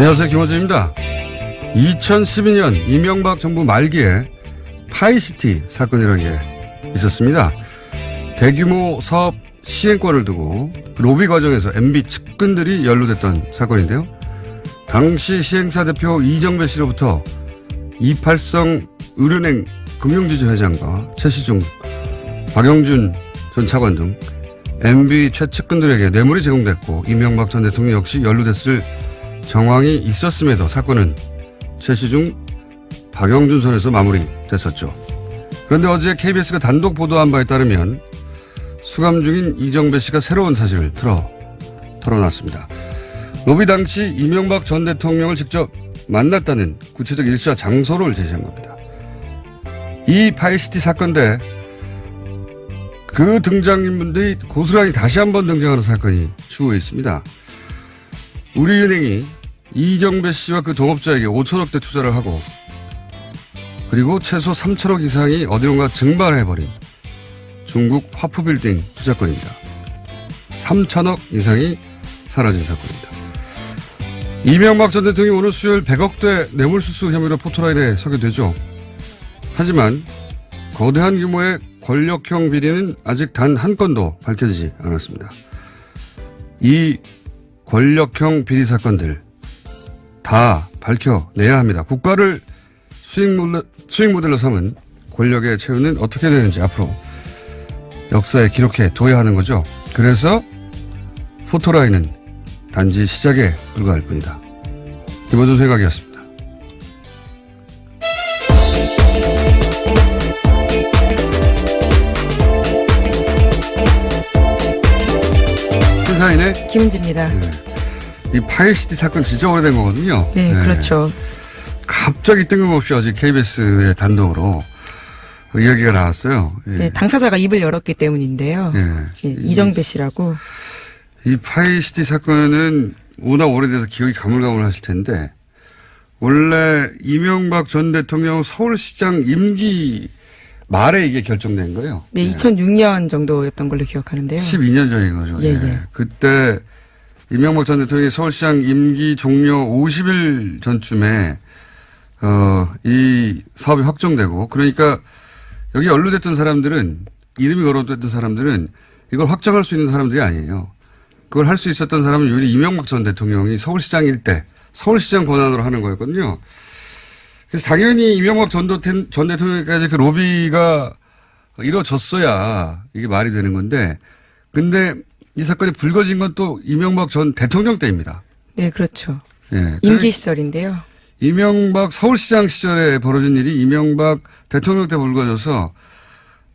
안녕하세요. 김호준입니다. 2012년 이명박 정부 말기에 파이시티 사건이라는 게 있었습니다. 대규모 사업 시행권을 두고 로비 과정에서 MB 측근들이 연루됐던 사건인데요. 당시 시행사 대표 이정배 씨로부터 이팔성 을은행 금융지주 회장과 최시중, 박영준 전 차관 등 MB 최측근들에게 뇌물이 제공됐고 이명박 전 대통령 역시 연루됐을 정황이 있었음에도 사건은 최시중, 박영준 선에서 마무리됐었죠. 그런데 어제 KBS가 단독 보도한 바에 따르면 수감 중인 이정배 씨가 새로운 사실을 털어놨습니다. 로비 당시 이명박 전 대통령을 직접 만났다는 구체적 일시와 장소를 제시한 겁니다. 이 파이시티 사건 때 그 등장인물들이 고스란히 다시 한번 등장하는 사건이 추후에 있습니다. 우리은행이 이정배 씨와 그 동업자에게 5천억대 투자를 하고 그리고 최소 3천억 이상이 어디론가 증발해버린 중국 화푸빌딩 투자건입니다. 3천억 이상이 사라진 사건입니다. 이명박 전 대통령이 오늘 수요일 100억대 뇌물수수 혐의로 포토라인에 서게 되죠. 하지만 거대한 규모의 권력형 비리는 아직 단 한 건도 밝혀지지 않았습니다. 이 권력형 비리 사건들 다 밝혀내야 합니다. 국가를 수익 모델로 삼은 권력의 최후는 어떻게 되는지 앞으로 역사에 기록해 둬야 하는 거죠. 그래서 포토라인은 단지 시작에 불과할 뿐이다. 김어준 생각이었습니다. 시사인의 김은지입니다. 네. 이 파이시티 사건 진짜 오래된 거거든요. 네, 그렇죠. 갑자기 뜬금없이 어제 KBS의 단독으로 이야기가 나왔어요. 예. 네, 당사자가 입을 열었기 때문인데요. 예. 예, 이정배 씨라고. 이 파이시티 사건은 워낙 오래돼서 기억이 가물가물하실 텐데 원래 이명박 전 대통령 서울시장 임기 말에 이게 결정된 거예요. 네, 예. 2006년 정도였던 걸로 기억하는데요. 12년 전인 거죠. 예, 예. 예. 그때 이명박 전 대통령이 서울시장 임기 종료 50일 전쯤에 이 사업이 확정되고 그러니까 여기 연루됐던 사람들은 이름이 거론됐던 사람들은 이걸 확정할 수 있는 사람들이 아니에요. 그걸 할 수 있었던 사람은 유일히 이명박 전 대통령이 서울시장일 때 서울시장 권한으로 하는 거였거든요. 그래서 당연히 이명박 전 대통령까지 그 로비가 이루어졌어야 이게 말이 되는 건데 근데 이 사건이 불거진 건 또 이명박 전 대통령 때입니다. 네, 그렇죠. 예. 임기 시절인데요. 이명박 서울시장 시절에 벌어진 일이 이명박 대통령 때 불거져서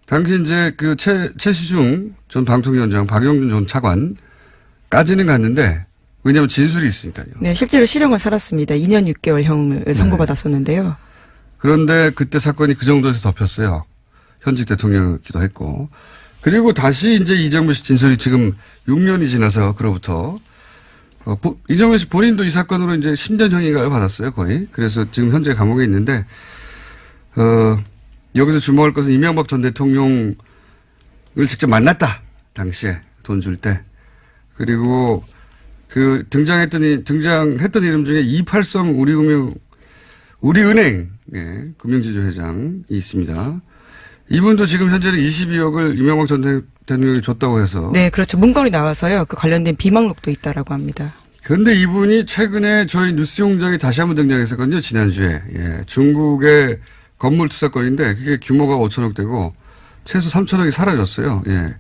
당시 이제 그 최시중 전 방통위원장 박영준 전 차관까지는 갔는데 왜냐하면 진술이 있으니까요. 네, 실제로 실형을 살았습니다. 2년 6개월형을 선고받았었는데요. 그런데 그때 사건이 그 정도에서 덮였어요. 현직 대통령이기도 했고. 그리고 다시 이제 이정배 씨 진술이 지금 6년이 지나서 그로부터 이정배 씨 본인도 이 사건으로 이제 10년 형이가 받았어요, 거의. 그래서 지금 현재 감옥에 있는데, 여기서 주목할 것은 이명박 전 대통령을 직접 만났다. 당시에 돈 줄 때. 그리고 그 등장했던 이름 중에 이팔성 우리은행, 예, 금융지주 회장이 있습니다. 이분도 지금 현재는 22억을 이명박 전 대통령이 줬다고 해서. 네, 그렇죠. 문건이 나와서요. 그 관련된 비망록도 있다라고 합니다. 그런데 이분이 최근에 저희 뉴스용장에 다시 한번 등장했었거든요. 지난주에. 예, 중국의 건물 투자건인데 그게 규모가 5천억 되고 최소 3천억이 사라졌어요. 예.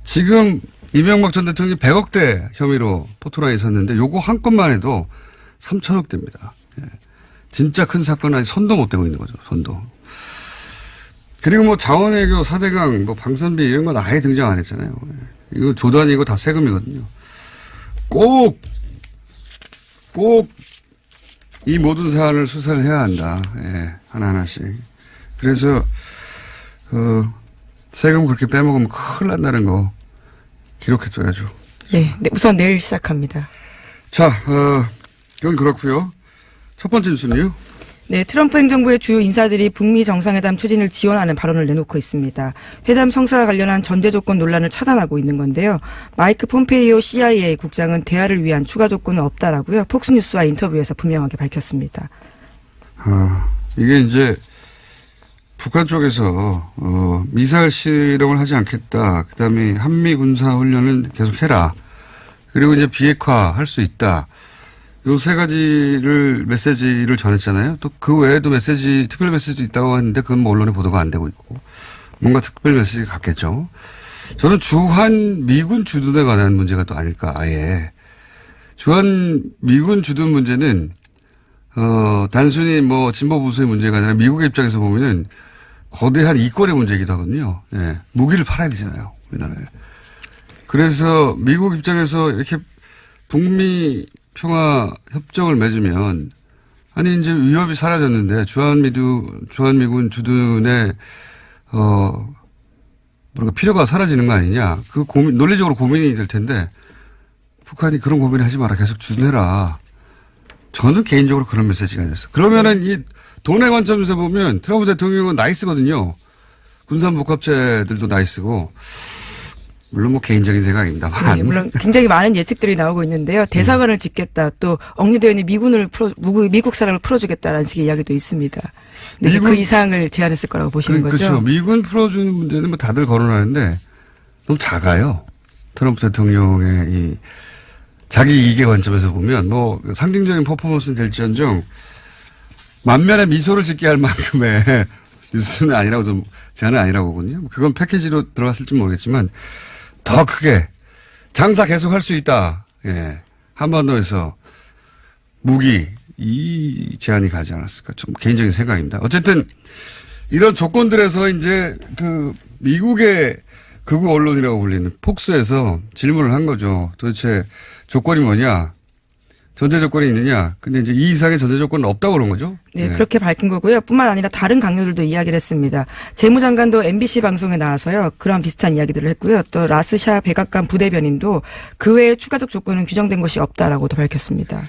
지금 이명박 전 대통령이 100억대 혐의로 포토라인에 섰는데 요거 한 건만 해도 3천억대입니다. 예. 진짜 큰 사건은 아직 손도 못 대고 있는 거죠. 손도. 그리고 뭐 자원외교 4대강 뭐 방산비 이런 건 아예 등장 안 했잖아요. 예. 이거 조단이고 다 세금이거든요. 꼭 이 모든 사안을 수사를 해야 한다. 예. 하나하나씩. 그래서 세금 그렇게 빼먹으면 큰일 난다는 거 기록해둬야죠. 네, 우선 내일 시작합니다. 자, 그건 그렇고요. 첫 번째 뉴스는요? 네, 트럼프 행정부의 주요 인사들이 북미 정상회담 추진을 지원하는 발언을 내놓고 있습니다. 회담 성사와 관련한 전제 조건 논란을 차단하고 있는 건데요. 마이크 폼페이오 CIA 국장은 대화를 위한 추가 조건은 없다라고요. 폭스뉴스와 인터뷰에서 분명하게 밝혔습니다. 이게 이제 북한 쪽에서 미사일 실험을 하지 않겠다. 그다음에 한미 군사 훈련은 계속해라. 그리고 이제 비핵화할 수 있다. 요 세 가지를 메시지를 전했잖아요. 또 그 외에도 특별 메시지도 있다고 했는데 그건 뭐 언론에 보도가 안 되고 있고 뭔가 특별 메시지가 같겠죠. 저는 주한 미군 주둔에 관한 문제가 또 아닐까 아예. 주한 미군 주둔 문제는 단순히 뭐 진보 보수의 문제가 아니라 미국의 입장에서 보면은 거대한 이권의 문제이기도 하거든요. 예. 무기를 팔아야 되잖아요. 우리나라에. 그래서 미국 입장에서 이렇게 북미 평화 협정을 맺으면 아니 이제 위협이 사라졌는데 주한미군 주둔의 필요가 사라지는 거 아니냐. 그 논리적으로 고민이 될 텐데 북한이 그런 고민을 하지 마라. 계속 주둔해라. 저는 개인적으로 그런 메시지가 아니었어요. 그러면은 이 돈의 관점에서 보면 트럼프 대통령은 나이스거든요. 군산복합체들도 나이스고. 물론 뭐 개인적인 생각입니다만. 네, 물론 굉장히 많은 예측들이 나오고 있는데요. 대사관을 짓겠다. 또 억류되어 있는 미국 사람을 풀어주겠다라는 식의 이야기도 있습니다. 근데 그 이상을 제안했을 거라고 보시는 거죠? 그렇죠. 미군 풀어주는 문제는 뭐 다들 거론하는데 너무 작아요. 트럼프 대통령의 이 자기 이익의 관점에서 보면 뭐 상징적인 퍼포먼스는 될지언정 만면에 미소를 짓게 할 만큼의 뉴스는 아니라고 좀 제안은 아니라고 보거든요. 그건 패키지로 들어갔을지 모르겠지만 더 크게 장사 계속할 수 있다. 예. 한반도에서 무기 이 제안이 가지 않았을까. 좀 개인적인 생각입니다. 어쨌든 이런 조건들에서 이제 그 미국의 극우 언론이라고 불리는 폭스에서 질문을 한 거죠. 도대체 조건이 뭐냐? 전제 조건이 있느냐? 근데 이제 이 이상의 전제 조건은 없다고 그런 거죠? 네, 그렇게 밝힌 거고요. 뿐만 아니라 다른 강요들도 이야기를 했습니다. 재무장관도 MBC 방송에 나와서요. 그런 비슷한 이야기들을 했고요. 또 라스샤 백악관 부대변인도 그 외에 추가적 조건은 규정된 것이 없다라고도 밝혔습니다.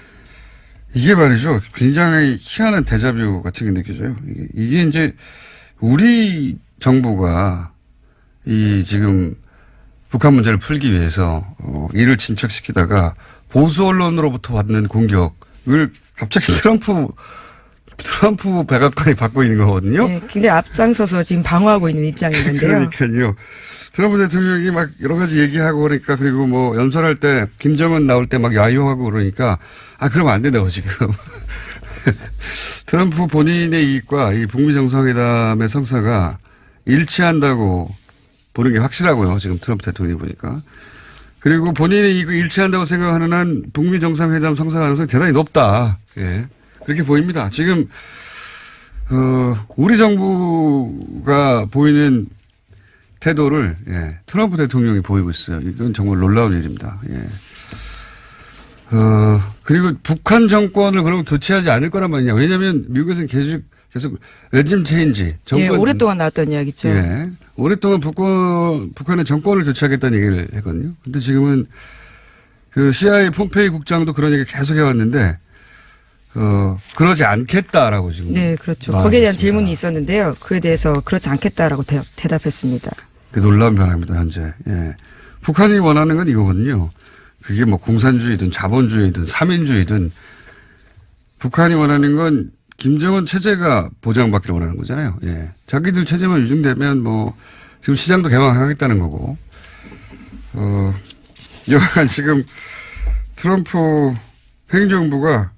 이게 말이죠. 굉장히 희한한 데자뷰 같은 게 느껴져요. 이게 이제 우리 정부가 이 지금 북한 문제를 풀기 위해서 이를 진척시키다가 보수 언론으로부터 받는 공격을 갑자기 트럼프 백악관이 받고 있는 거거든요. 네, 굉장히 앞장서서 지금 방어하고 있는 입장인데요. 그러니까요. 트럼프 대통령이 막 여러 가지 얘기하고 그러니까 그리고 뭐 연설할 때 김정은 나올 때 막 야유하고 그러니까 그러면 안 된다고 지금. 트럼프 본인의 이익과 이 북미 정상회담의 성사가 일치한다고 보는 게 확실하고요. 지금 트럼프 대통령이 보니까. 그리고 본인이 이거 일치한다고 생각하는 한 북미 정상회담 성사 가능성이 대단히 높다. 예. 그렇게 보입니다. 지금, 우리 정부가 보이는 태도를, 예, 트럼프 대통령이 보이고 있어요. 이건 정말 놀라운 일입니다. 예. 그리고 북한 정권을 그러면 교체하지 않을 거란 말이냐. 왜냐하면 미국에서는 계속 레짐 체인지. 예, 오랫동안 나왔던 이야기죠. 예. 오랫동안 북한의 정권을 교체하겠다는 얘기를 했거든요. 근데 지금은 그 CIA 폼페이 국장도 그런 얘기 계속 해왔는데, 그러지 않겠다라고 지금. 네, 그렇죠. 거기에 대한 질문이 있었는데요. 그에 대해서 그렇지 않겠다라고 대답했습니다. 그 놀라운 변화입니다, 현재. 예. 북한이 원하는 건 이거거든요. 그게 뭐 공산주의든 자본주의든 삼인주의든 북한이 원하는 건 김정은 체제가 보장받기를 원하는 거잖아요. 예. 자기들 체제만 유지되면 뭐 지금 시장도 개방하겠다는 거고. 여하간 지금 트럼프 행정부가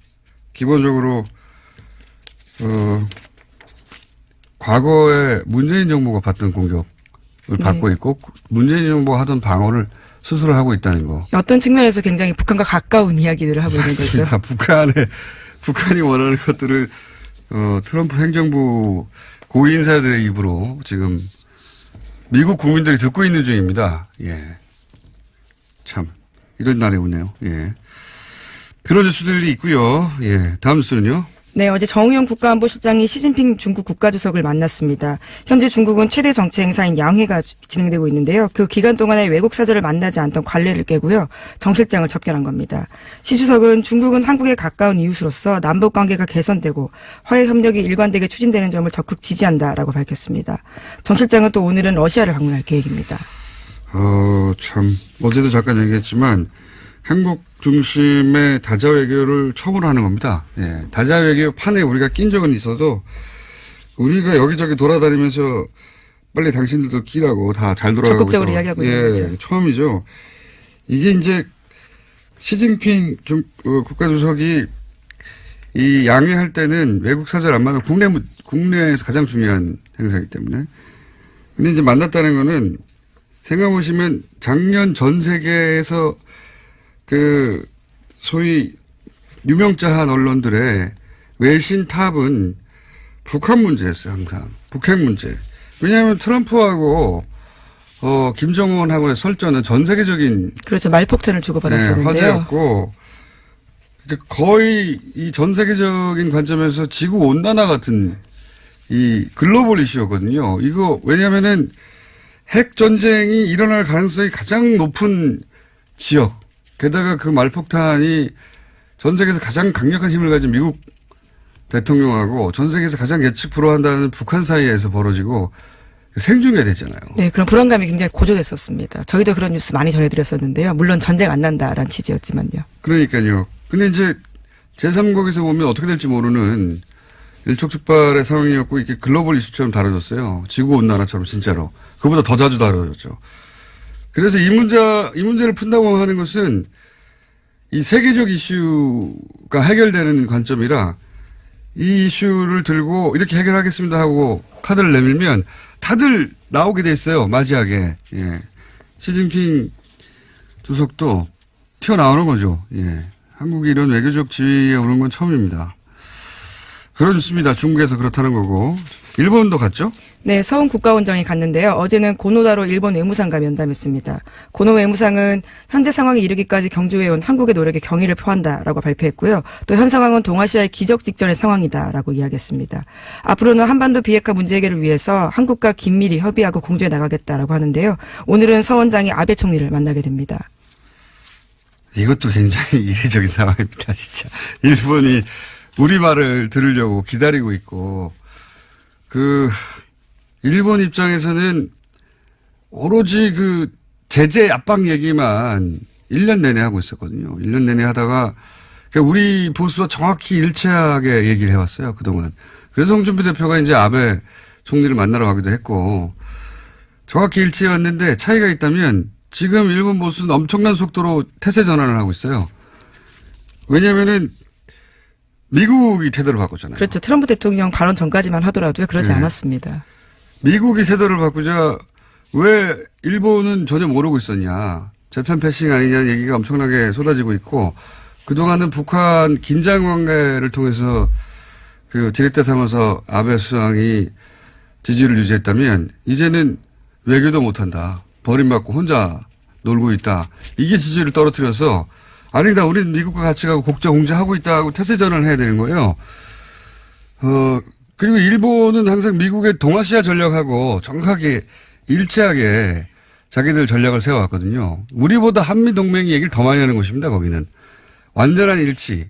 기본적으로 과거에 문재인 정부가 받던 공격을 받고 있고 문재인 정부가 하던 방어를 스스로 하고 있다는 거. 어떤 측면에서 굉장히 북한과 가까운 이야기들을 하고 있는 거죠. 맞습니다. 북한이 원하는 것들을 트럼프 행정부 고위인사들의 입으로 지금 미국 국민들이 듣고 있는 중입니다. 예. 참 이런 날이 오네요. 예. 그런 뉴스들이 있고요. 예. 다음 뉴스는요. 네, 어제 정우영 국가안보실장이 시진핑 중국 국가주석을 만났습니다. 현재 중국은 최대 정치 행사인 양회가 진행되고 있는데요. 그 기간 동안에 외국 사절을 만나지 않던 관례를 깨고요. 정 실장을 접견한 겁니다. 시 주석은 중국은 한국에 가까운 이웃으로서 남북 관계가 개선되고 화해 협력이 일관되게 추진되는 점을 적극 지지한다라고 밝혔습니다. 정 실장은 또 오늘은 러시아를 방문할 계획입니다. 참 어제도 잠깐 얘기했지만 한국 중심의 다자 외교를 처음으로 하는 겁니다. 예, 다자 외교 판에 우리가 낀 적은 있어도 우리가 여기저기 돌아다니면서 빨리 당신들도 끼라고 다 잘 돌아가고 적극적으로 이야기하고 있는 거죠. 처음이죠. 이게 이제 시진핑 국가주석이 이 양회할 때는 외국 사절 안 만나고 국내에서 가장 중요한 행사이기 때문에. 근데 이제 만났다는 거는 생각해보시면 작년 전 세계에서 그 소위 유명자한 언론들의 외신 탑은 북한 문제였어요. 항상 북핵 문제. 왜냐하면 트럼프하고 김정은하고의 설전은 전 세계적인 그렇죠. 말폭탄을 주고받았었는데요. 화제였고 거의 이 전 세계적인 관점에서 지구 온난화 같은 이 글로벌 이슈였거든요. 이거 왜냐하면은 핵 전쟁이 일어날 가능성이 가장 높은 지역. 게다가 그 말폭탄이 전 세계에서 가장 강력한 힘을 가진 미국 대통령하고 전 세계에서 가장 예측 불허한다는 북한 사이에서 벌어지고 생중계됐잖아요. 네, 그런 불안감이 굉장히 고조됐었습니다. 저희도 그런 뉴스 많이 전해드렸었는데요. 물론 전쟁 안 난다라는 취지였지만요. 그러니까요. 근데 이제 제3국에서 보면 어떻게 될지 모르는 일촉즉발의 상황이었고 이게 글로벌 이슈처럼 다뤄졌어요. 지구온난화처럼 진짜로. 그보다 더 자주 다뤄졌죠. 그래서 이 문제를 푼다고 하는 것은 이 세계적 이슈가 해결되는 관점이라 이 이슈를 들고 이렇게 해결하겠습니다 하고 카드를 내밀면 다들 나오게 돼 있어요. 맞이하게. 예. 시진핑 주석도 튀어나오는 거죠. 예. 한국이 이런 외교적 지위에 오른 건 처음입니다. 그렇습니다. 중국에서 그렇다는 거고. 일본도 갔죠? 네, 서훈 국가원장이 갔는데요. 어제는 고노다로 일본 외무상과 면담했습니다. 고노 외무상은 현재 상황에 이르기까지 경주해온 한국의 노력에 경의를 표한다라고 발표했고요. 또 현 상황은 동아시아의 기적 직전의 상황이다라고 이야기했습니다. 앞으로는 한반도 비핵화 문제 해결을 위해서 한국과 긴밀히 협의하고 공조해 나가겠다라고 하는데요. 오늘은 서 원장이 아베 총리를 만나게 됩니다. 이것도 굉장히 이례적인 상황입니다. 진짜. 일본이 우리 말을 들으려고 기다리고 있고 일본 입장에서는 오로지 그 제재 압박 얘기만 1년 내내 하고 있었거든요. 1년 내내 하다가 우리 보수와 정확히 일치하게 얘기를 해왔어요. 그동안. 그래서 홍준표 대표가 이제 아베 총리를 만나러 가기도 했고 정확히 일치해왔는데 차이가 있다면 지금 일본 보수는 엄청난 속도로 태세 전환을 하고 있어요. 왜냐면은 미국이 태도를 바꾸잖아요. 그렇죠. 트럼프 대통령 발언 전까지만 하더라도요. 그러지 않았습니다. 미국이 태도를 바꾸자 왜 일본은 전혀 모르고 있었냐. 재편 패싱 아니냐는 얘기가 엄청나게 쏟아지고 있고 그동안은 북한 긴장 관계를 통해서 그 지렛대 삼아서 아베 수상이 지지를 유지했다면 이제는 외교도 못한다. 버림받고 혼자 놀고 있다. 이게 지지를 떨어뜨려서 아니다. 우리는 미국과 같이 가고 국제 공제하고 있다고 태세전환을 해야 되는 거예요. 그리고 일본은 항상 미국의 동아시아 전략하고 정확하게 일치하게 자기들 전략을 세워왔거든요. 우리보다 한미동맹 얘기를 더 많이 하는 곳입니다. 거기는. 완전한 일치.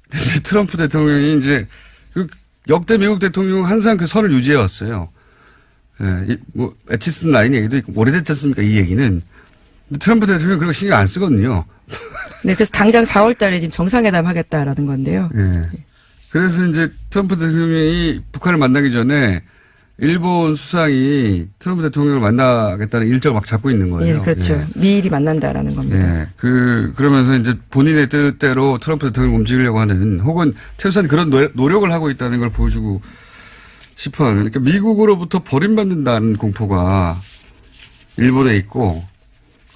근데 트럼프 대통령이 이제 역대 미국 대통령은 항상 그 선을 유지해 왔어요. 예, 뭐 에치슨 라인 얘기도 있고 오래됐지 않습니까? 이 얘기는. 근데 트럼프 대통령은 그런 거 신경 안 쓰거든요. 네, 그래서 당장 4월 달에 지금 정상회담 하겠다라는 건데요. 예. 그래서 이제 트럼프 대통령이 북한을 만나기 전에 일본 수상이 트럼프 대통령을 만나겠다는 일정을 막 잡고 있는 거예요. 예, 그렇죠. 예. 미일이 만난다라는 겁니다. 예. 그러면서 이제 본인의 뜻대로 트럼프 대통령을 움직이려고 하는 혹은 최소한 그런 노력을 하고 있다는 걸 보여주고 싶어 하는. 그러니까 미국으로부터 버림받는다는 공포가 일본에 있고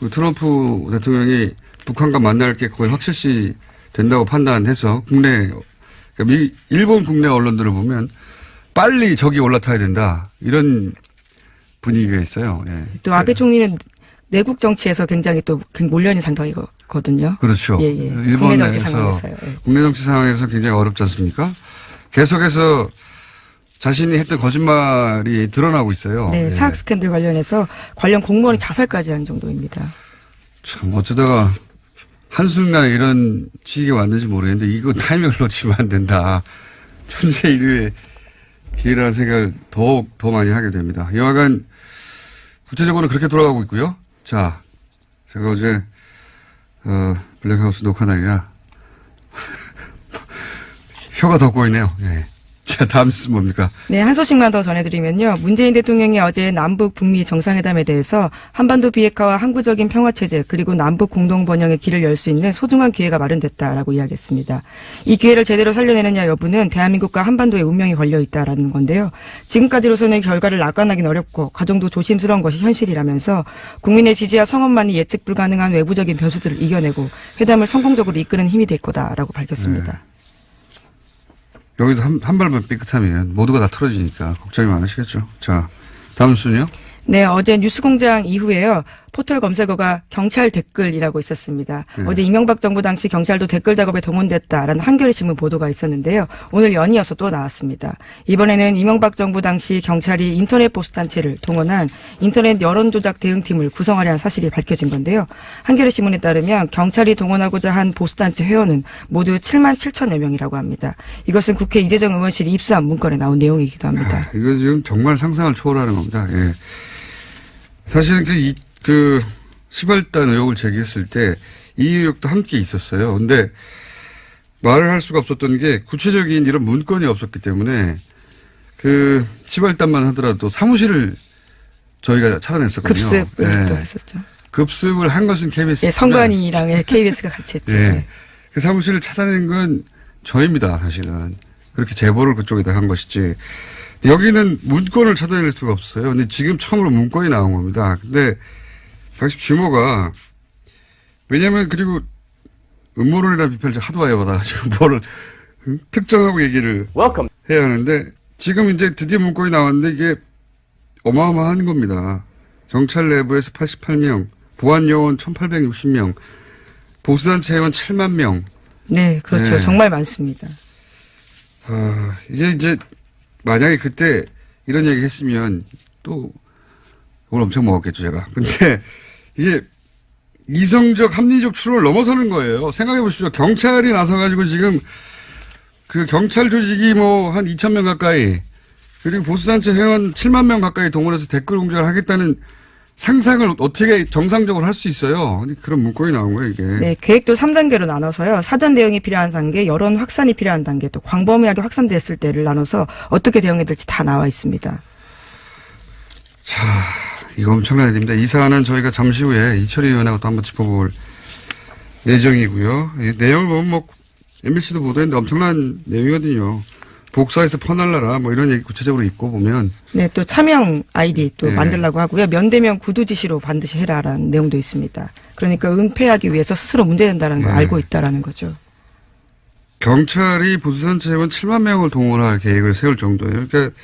그 트럼프 대통령이 북한과 만날 게 거의 확실시 된다고 판단해서 그러니까 일본 국내 언론들을 보면 빨리 적이 올라타야 된다. 이런 분위기가 있어요. 예. 또 아베 총리는 내국 정치에서 굉장히 또 몰려있는 상황이거든요. 그렇죠. 예, 예. 국내 정치 일본에서 상황에서요. 예. 국내 정치 상황에서 굉장히 어렵지 않습니까? 계속해서 자신이 했던 거짓말이 드러나고 있어요. 네, 예. 사학 스캔들 관련해서 관련 공무원이 자살까지 한 정도입니다. 참 어쩌다가 한순간에 이런 지경이 왔는지 모르겠는데 이거 타이밍을 놓치면 안 된다. 천재일류의 기회라는 생각을 더 많이 하게 됩니다. 여하간 구체적으로는 그렇게 돌아가고 있고요. 자, 제가 어제 블랙하우스 녹화 날이라 혀가 더 꼬이네요. 예. 자, 다음 뉴스 뭡니까? 네, 한 소식만 더 전해드리면요. 문재인 대통령이 어제 남북 북미 정상회담에 대해서 한반도 비핵화와 항구적인 평화체제 그리고 남북 공동번영의 길을 열 수 있는 소중한 기회가 마련됐다라고 이야기했습니다. 이 기회를 제대로 살려내느냐 여부는 대한민국과 한반도의 운명이 걸려있다라는 건데요. 지금까지로서는 결과를 낙관하기는 어렵고 과정도 조심스러운 것이 현실이라면서 국민의 지지와 성원만이 예측 불가능한 외부적인 변수들을 이겨내고 회담을 성공적으로 이끄는 힘이 될 거다라고 밝혔습니다. 네. 여기서 한 발만 삐끗하면 모두가 다 틀어지니까 걱정이 많으시겠죠. 자, 다음 순요. 네, 어제 뉴스공장 이후에요. 포털 검색어가 경찰 댓글이라고 있었습니다. 네. 어제 이명박 정부 당시 경찰도 댓글 작업에 동원됐다라는 한겨레신문 보도가 있었는데요. 오늘 연이어서 또 나왔습니다. 이번에는 이명박 정부 당시 경찰이 인터넷 보수단체를 동원한 인터넷 여론조작 대응팀을 구성하려는 사실이 밝혀진 건데요. 한겨레신문에 따르면 경찰이 동원하고자 한 보수단체 회원은 모두 7만 7천여 명이라고 합니다. 이것은 국회 이재정 의원실이 입수한 문건에 나온 내용이기도 합니다. 이거 지금 정말 상상을 초월하는 겁니다. 예. 사실은 그 시발단 의혹을 제기했을 때 이 의혹도 함께 있었어요. 근데 말을 할 수가 없었던 게 구체적인 이런 문건이 없었기 때문에 그 시발단만 하더라도 사무실을 저희가 찾아냈었거든요. 급습을 또 예. 했었죠. 급습을 한 것은 KBS. 예, 선관위랑 KBS가 같이 했죠. 예. 네. 그 사무실을 찾아낸 건 저희입니다, 사실은. 그렇게 제보를 그쪽에다 한 것이지. 여기는 문건을 찾아낼 수가 없어요. 근데 지금 처음으로 문건이 나온 겁니다. 근데 당시 규모가, 왜냐면 그리고 음모론이라는 비판을 하도 많이 받아가지고 뭐를 특정하고 얘기를 해야 하는데 지금 이제 드디어 문건이 나왔는데 이게 어마어마한 겁니다. 경찰 내부에서 88명, 보안요원 1860명, 보수단체 회원 7만 명. 네, 그렇죠. 네. 정말 많습니다. 이게 이제 만약에 그때 이런 얘기 했으면 또 오늘 엄청 먹었겠죠, 제가. 근데 이게 이성적 합리적 추론을 넘어서는 거예요. 생각해 보십시오. 경찰이 나서가지고 지금 그 경찰 조직이 뭐 한 2,000명 가까이 그리고 보수단체 회원 7만 명 가까이 동원해서 댓글 공작을 하겠다는 상상을 어떻게 정상적으로 할 수 있어요. 그런 문건이 나온 거예요, 이게. 네, 계획도 3단계로 나눠서요. 사전 대응이 필요한 단계, 여론 확산이 필요한 단계, 또 광범위하게 확산됐을 때를 나눠서 어떻게 대응해야 될지 다 나와 있습니다. 자, 이거 엄청난 일입니다. 이 사안은 저희가 잠시 후에 이철희 의원하고 또 한번 짚어볼 예정이고요. 내용을 보면 뭐 MBC도 보도했는데 엄청난 내용이거든요. 복사해서 퍼날라라 뭐 이런 얘기 구체적으로 읽고 보면. 네, 또 차명 아이디 또 네. 만들라고 하고요. 면대면 구두 지시로 반드시 해라라는 내용도 있습니다. 그러니까 은폐하기 위해서 스스로 문제된다는 걸 네. 알고 있다라는 거죠. 경찰이 보수단체 회원 7만 명을 동원할 계획을 세울 정도예요. 그러니까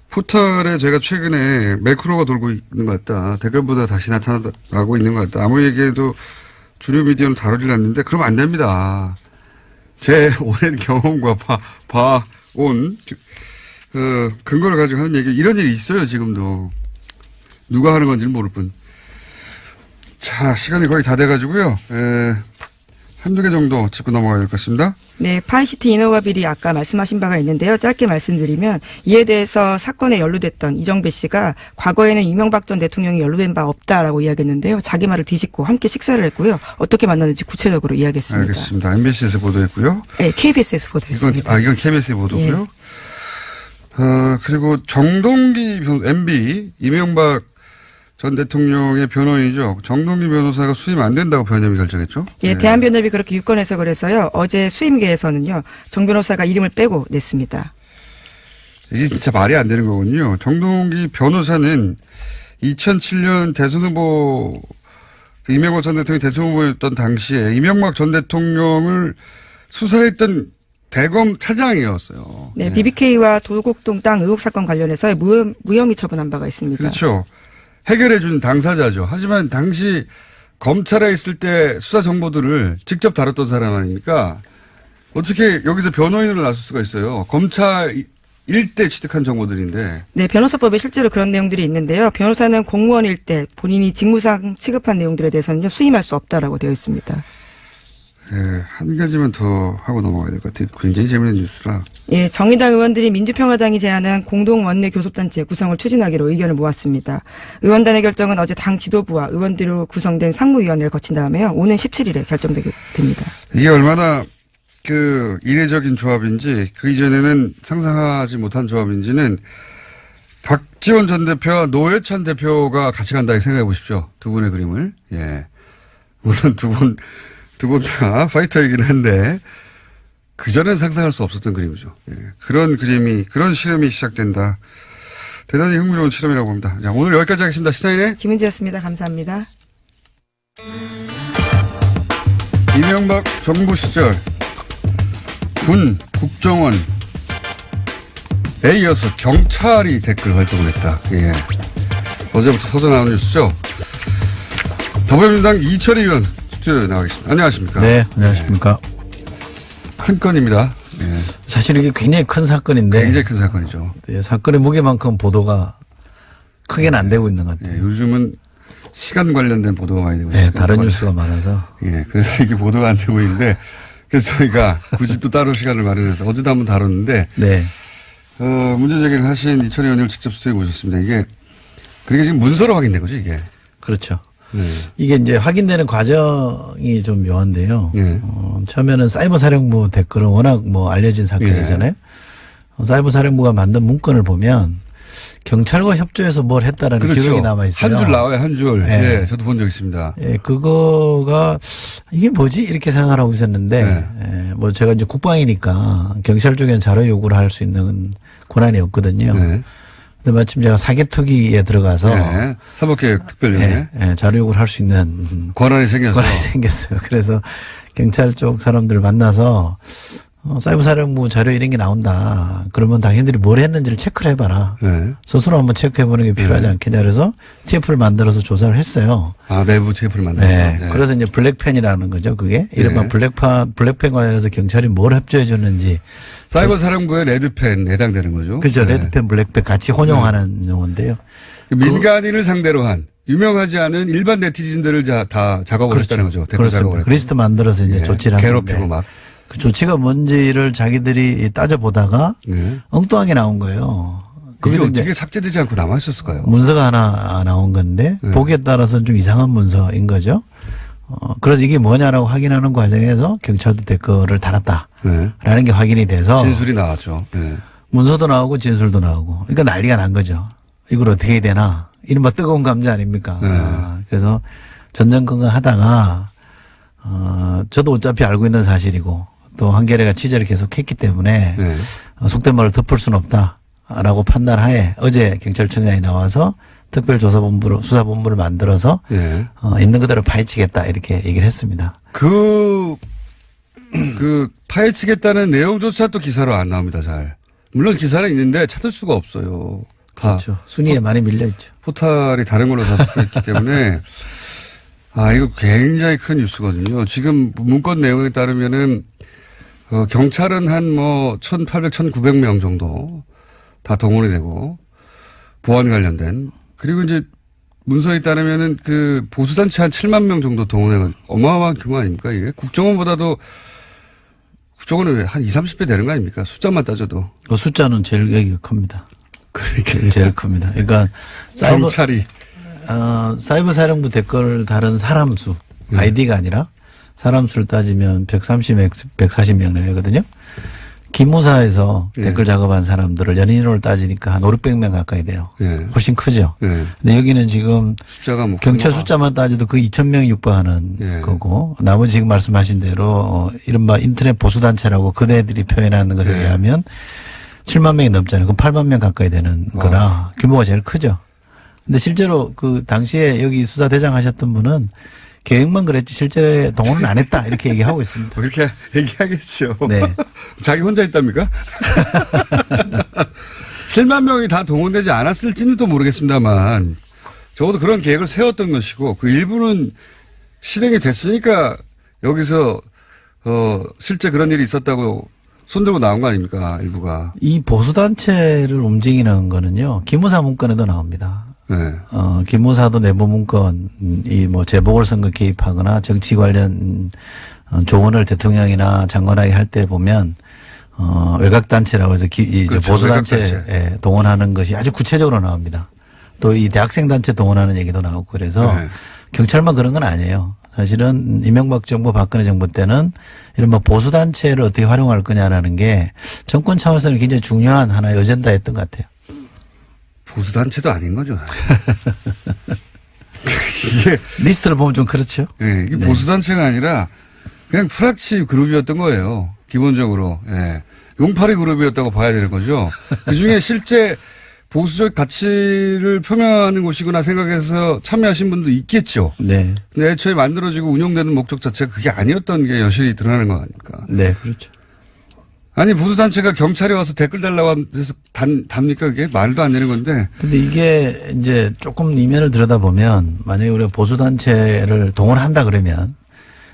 포털에 제가 최근에 매크로가 돌고 있는 것 같다. 댓글보다 다시 나타나고 있는 것 같다. 아무리 얘기해도 주류 미디어는 다루질 않는데 그러면 안 됩니다. 제 오랜 경험과 봐온 근거를 가지고 하는 얘기, 이런 일이 있어요, 지금도. 누가 하는 건지는 모를 뿐. 자, 시간이 거의 다 돼가지고요. 한두 개 정도 짚고 넘어가야 될 것 같습니다. 네, 파이시티 인허가 비리 아까 말씀하신 바가 있는데요. 짧게 말씀드리면 이에 대해서 사건에 연루됐던 이정배 씨가 과거에는 이명박 전 대통령이 연루된 바 없다라고 이야기했는데요. 자기 말을 뒤집고 함께 식사를 했고요. 어떻게 만났는지 구체적으로 이야기했습니다. 알겠습니다. MBC에서 보도했고요. 네, KBS에서 보도했습니다. 이건 KBS 보도고요. 그리고 정동기 MB 이명박 전 대통령의 변호인이죠. 정동기 변호사가 수임 안 된다고 변협이 결정했죠. 예, 대한변협이 그렇게 유권 해석을 해서요. 어제 수임계에서는요. 정 변호사가 이름을 빼고 냈습니다. 이게 진짜 말이 안 되는 거군요. 정동기 변호사는 2007년 대선 후보, 이명박 전 대통령이 대선 후보였던 당시에 이명박 전 대통령을 수사했던 대검 차장이었어요. 네, BBK와 도곡동 땅 의혹 사건 관련해서 무혐의 처분한 바가 있습니다. 그렇죠. 해결해 준 당사자죠. 하지만 당시 검찰에 있을 때 수사 정보들을 직접 다뤘던 사람 아닙니까? 어떻게 여기서 변호인으로 나설 수가 있어요. 검찰 일대 취득한 정보들인데. 네, 변호사법에 실제로 그런 내용들이 있는데요. 변호사는 공무원일 때 본인이 직무상 취급한 내용들에 대해서는요, 수임할 수 없다라고 되어 있습니다. 예, 한 가지만 더 하고 넘어가야 될 것 같아요. 굉장히 재미있는 뉴스라. 예, 정의당 의원들이 민주평화당이 제안한 공동 원내 교섭단체 구성을 추진하기로 의견을 모았습니다. 의원단의 결정은 어제 당 지도부와 의원들로 구성된 상무위원회를 거친 다음에요. 오는 17일에 결정되게 됩니다. 이게 얼마나 이례적인 조합인지 그 이전에는 상상하지 못한 조합인지는 박지원 전 대표와 노회찬 대표가 같이 간다 생각해 보십시오. 두 분의 그림을. 예. 물론 두 분 다 파이터이긴 한데 그전엔 상상할 수 없었던 그림이죠. 예. 그런 실험이 시작된다. 대단히 흥미로운 실험이라고 봅니다. 자, 오늘 여기까지 하겠습니다. 시사인의 김은지였습니다. 감사합니다. 이명박 정부 시절 군, 국정원에 이어서 경찰이 댓글 활동을 했다. 예. 어제부터 터져 나온 뉴스죠. 더불어민주당 이철희 의원 스튜디오에 나와 계십니다. 안녕하십니까? 네, 안녕하십니까? 큰 건입니다. 예. 사실 이게 굉장히 큰 사건인데. 굉장히 큰 사건이죠. 네, 사건의 무게만큼 보도가 크게는 안 되고 있는 것 같아요. 예, 요즘은 시간 관련된 보도가 많이 되고 네, 있습니다. 다른 뉴스가 많아서. 예, 그래서 이게 보도가 안 되고 있는데 그래서 저희가 굳이 또 따로 시간을 마련해서 어제도 한번 다뤘는데 네. 문제 제기를 하신 이철희 의원을 직접 스튜디오에 모셨습니다. 이게 그게 지금 문서로 확인된 거죠, 이게. 그렇죠. 네. 이게 이제 확인되는 과정이 좀 묘한데요. 네. 처음에는 사이버 사령부 댓글은 워낙 알려진 사건이잖아요. 사이버 사령부가 만든 문건을 보면 경찰과 협조해서 뭘 했다라는 그렇죠. 기록이 남아 있어요. 한 줄 나와요, 한 줄. 네. 예, 저도 본 적 있습니다. 예, 그거가 이게 뭐지 이렇게 생각을 하고 있었는데, 네. 예, 제가 이제 국방이니까 경찰 쪽에는 자료 요구를 할 수 있는 권한이 없거든요. 네. 근데 마침 제가 사개특위에 들어가서 네. 사법개혁 특별위원회 예, 자료 요구를 할 수 있는 권한이 생겨서 권한이 생겼어요. 그래서 경찰 쪽 사람들을 만나서 사이버 사령부 자료 이런 게 나온다. 그러면 당신들이 뭘 했는지를 체크를 해봐라. 네. 스스로 한번 체크해보는 게 필요하지 않겠냐. 그래서 TF를 만들어서 조사를 했어요. 아, 내부 TF를 만들어서. 네. 네. 그래서 이제 블랙펜이라는 거죠. 그게 이른바 네. 블랙펜 관련해서 경찰이 뭘 협조해 줬는지. 사이버 사령부의 레드펜 해당되는 거죠. 그렇죠. 네. 레드펜, 블랙펜 같이 혼용하는 용어인데요. 민간인을 상대로 한 유명하지 않은 일반 네티즌들을 다 작업을 그렇죠. 했다는 거죠. 댓글 그렇습니다. 작업을 그 리스트 만들어서 이제 예. 조치를 하는데. 괴롭히고 막. 그 조치가 뭔지를 자기들이 따져보다가 네. 엉뚱하게 나온 거예요. 그게 거기도 이제 어떻게 삭제되지 않고 남아있었을까요? 문서가 하나 나온 건데 네. 보기에 따라서는 좀 이상한 문서인 거죠. 그래서 이게 뭐냐라고 확인하는 과정에서 경찰도 댓글을 달았다라는 네. 게 확인이 돼서 진술이 나왔죠. 네. 문서도 나오고 진술도 나오고 그러니까 난리가 난 거죠. 이걸 어떻게 해야 되나. 이른바 뜨거운 감자 아닙니까. 네. 그래서 전전긍긍하다가 저도 어차피 알고 있는 사실이고 또 한겨레가 취재를 계속했기 때문에 네. 속된 말을 덮을 수는 없다라고 판단하에 어제 경찰청장이 나와서 특별조사본부로 수사본부를 만들어서 네. 있는 그대로 파헤치겠다 이렇게 얘기를 했습니다. 그 파헤치겠다는 내용조차 또 기사로 안 나옵니다, 잘. 물론 기사는 있는데 찾을 수가 없어요. 다 그렇죠. 순위에 많이 밀려 있죠. 포탈이 다른 걸로 잡혀있기 때문에 이거 굉장히 큰 뉴스거든요. 지금 문건 내용에 따르면은 경찰은 한 1,800, 1,900명 정도 다 동원이 되고 보안 관련된 그리고 이제 문서에 따르면은 그 보수단체 한 7만 명 정도 동원해 어마어마한 규모 아닙니까 이게? 국정원은 한 20, 30배 되는 거 아닙니까? 숫자만 따져도. 그 숫자는 제일 얘기가 큽니다. 그러니까 제일 큽니다. 그러니까 경찰이 사이버 사령부 댓글을 다른 사람 수, 아이디가 아니라 사람 수를 따지면 140명 내외거든요. 기무사에서 댓글 작업한 사람들을 연인으로 따지니까 한 500명 가까이 돼요. 예. 훨씬 크죠. 예. 근데 여기는 지금 숫자가 경찰 숫자만 따져도 거의 2,000명이 육박하는 예. 거고 나머지 지금 말씀하신 대로 이른바 인터넷 보수단체라고 그네들이 표현하는 것에 예. 의하면 7만 명이 넘잖아요. 그럼 8만 명 가까이 되는 거라 규모가 제일 크죠. 근데 실제로 그 당시에 여기 수사대장 하셨던 분은 계획만 그랬지 실제 동원은 안 했다 이렇게 얘기하고 있습니다. 그렇게 얘기하겠죠. 네. 자기 혼자 있답니까? 7만 명이 다 동원되지 않았을지는 또 모르겠습니다만 적어도 그런 계획을 세웠던 것이고 그 일부는 실행이 됐으니까 여기서 실제 그런 일이 있었다고 손들고 나온 거 아닙니까? 일부가. 이 보수단체를 움직이는 거는요. 기무사 문건에도 나옵니다. 네. 기무사도 내부 문건, 이 뭐 재보궐선거 개입하거나 정치 관련 조언을 대통령이나 장관에게 할 때 보면 외곽단체라고 해서 이제 그렇죠. 보수단체에 동원하는 것이 아주 구체적으로 나옵니다. 또 이 대학생단체 동원하는 얘기도 나오고 그래서 네. 경찰만 그런 건 아니에요. 사실은 이명박 정부 박근혜 정부 때는 이런 뭐 보수단체를 어떻게 활용할 거냐라는 게 정권 차원에서는 굉장히 중요한 하나의 어젠다였던 것 같아요. 보수단체도 아닌 거죠. 이게 리스트를 보면 좀 그렇죠. 네, 이게 네. 보수단체가 아니라 그냥 프락치 그룹이었던 거예요. 기본적으로. 예. 용팔이 그룹이었다고 봐야 되는 거죠. 그중에 실제 보수적 가치를 표명하는 곳이구나 생각해서 참여하신 분도 있겠죠. 네. 근데 애초에 만들어지고 운영되는 목적 자체가 그게 아니었던 게 여실히 드러나는 거 아닙니까? 네, 그렇죠. 아니, 보수단체가 경찰에 와서 댓글 달라고 해서 답니까? 그게 말도 안 되는 건데. 근데 이게 이제 조금 이면을 들여다보면 만약에 우리가 보수단체를 동원한다 그러면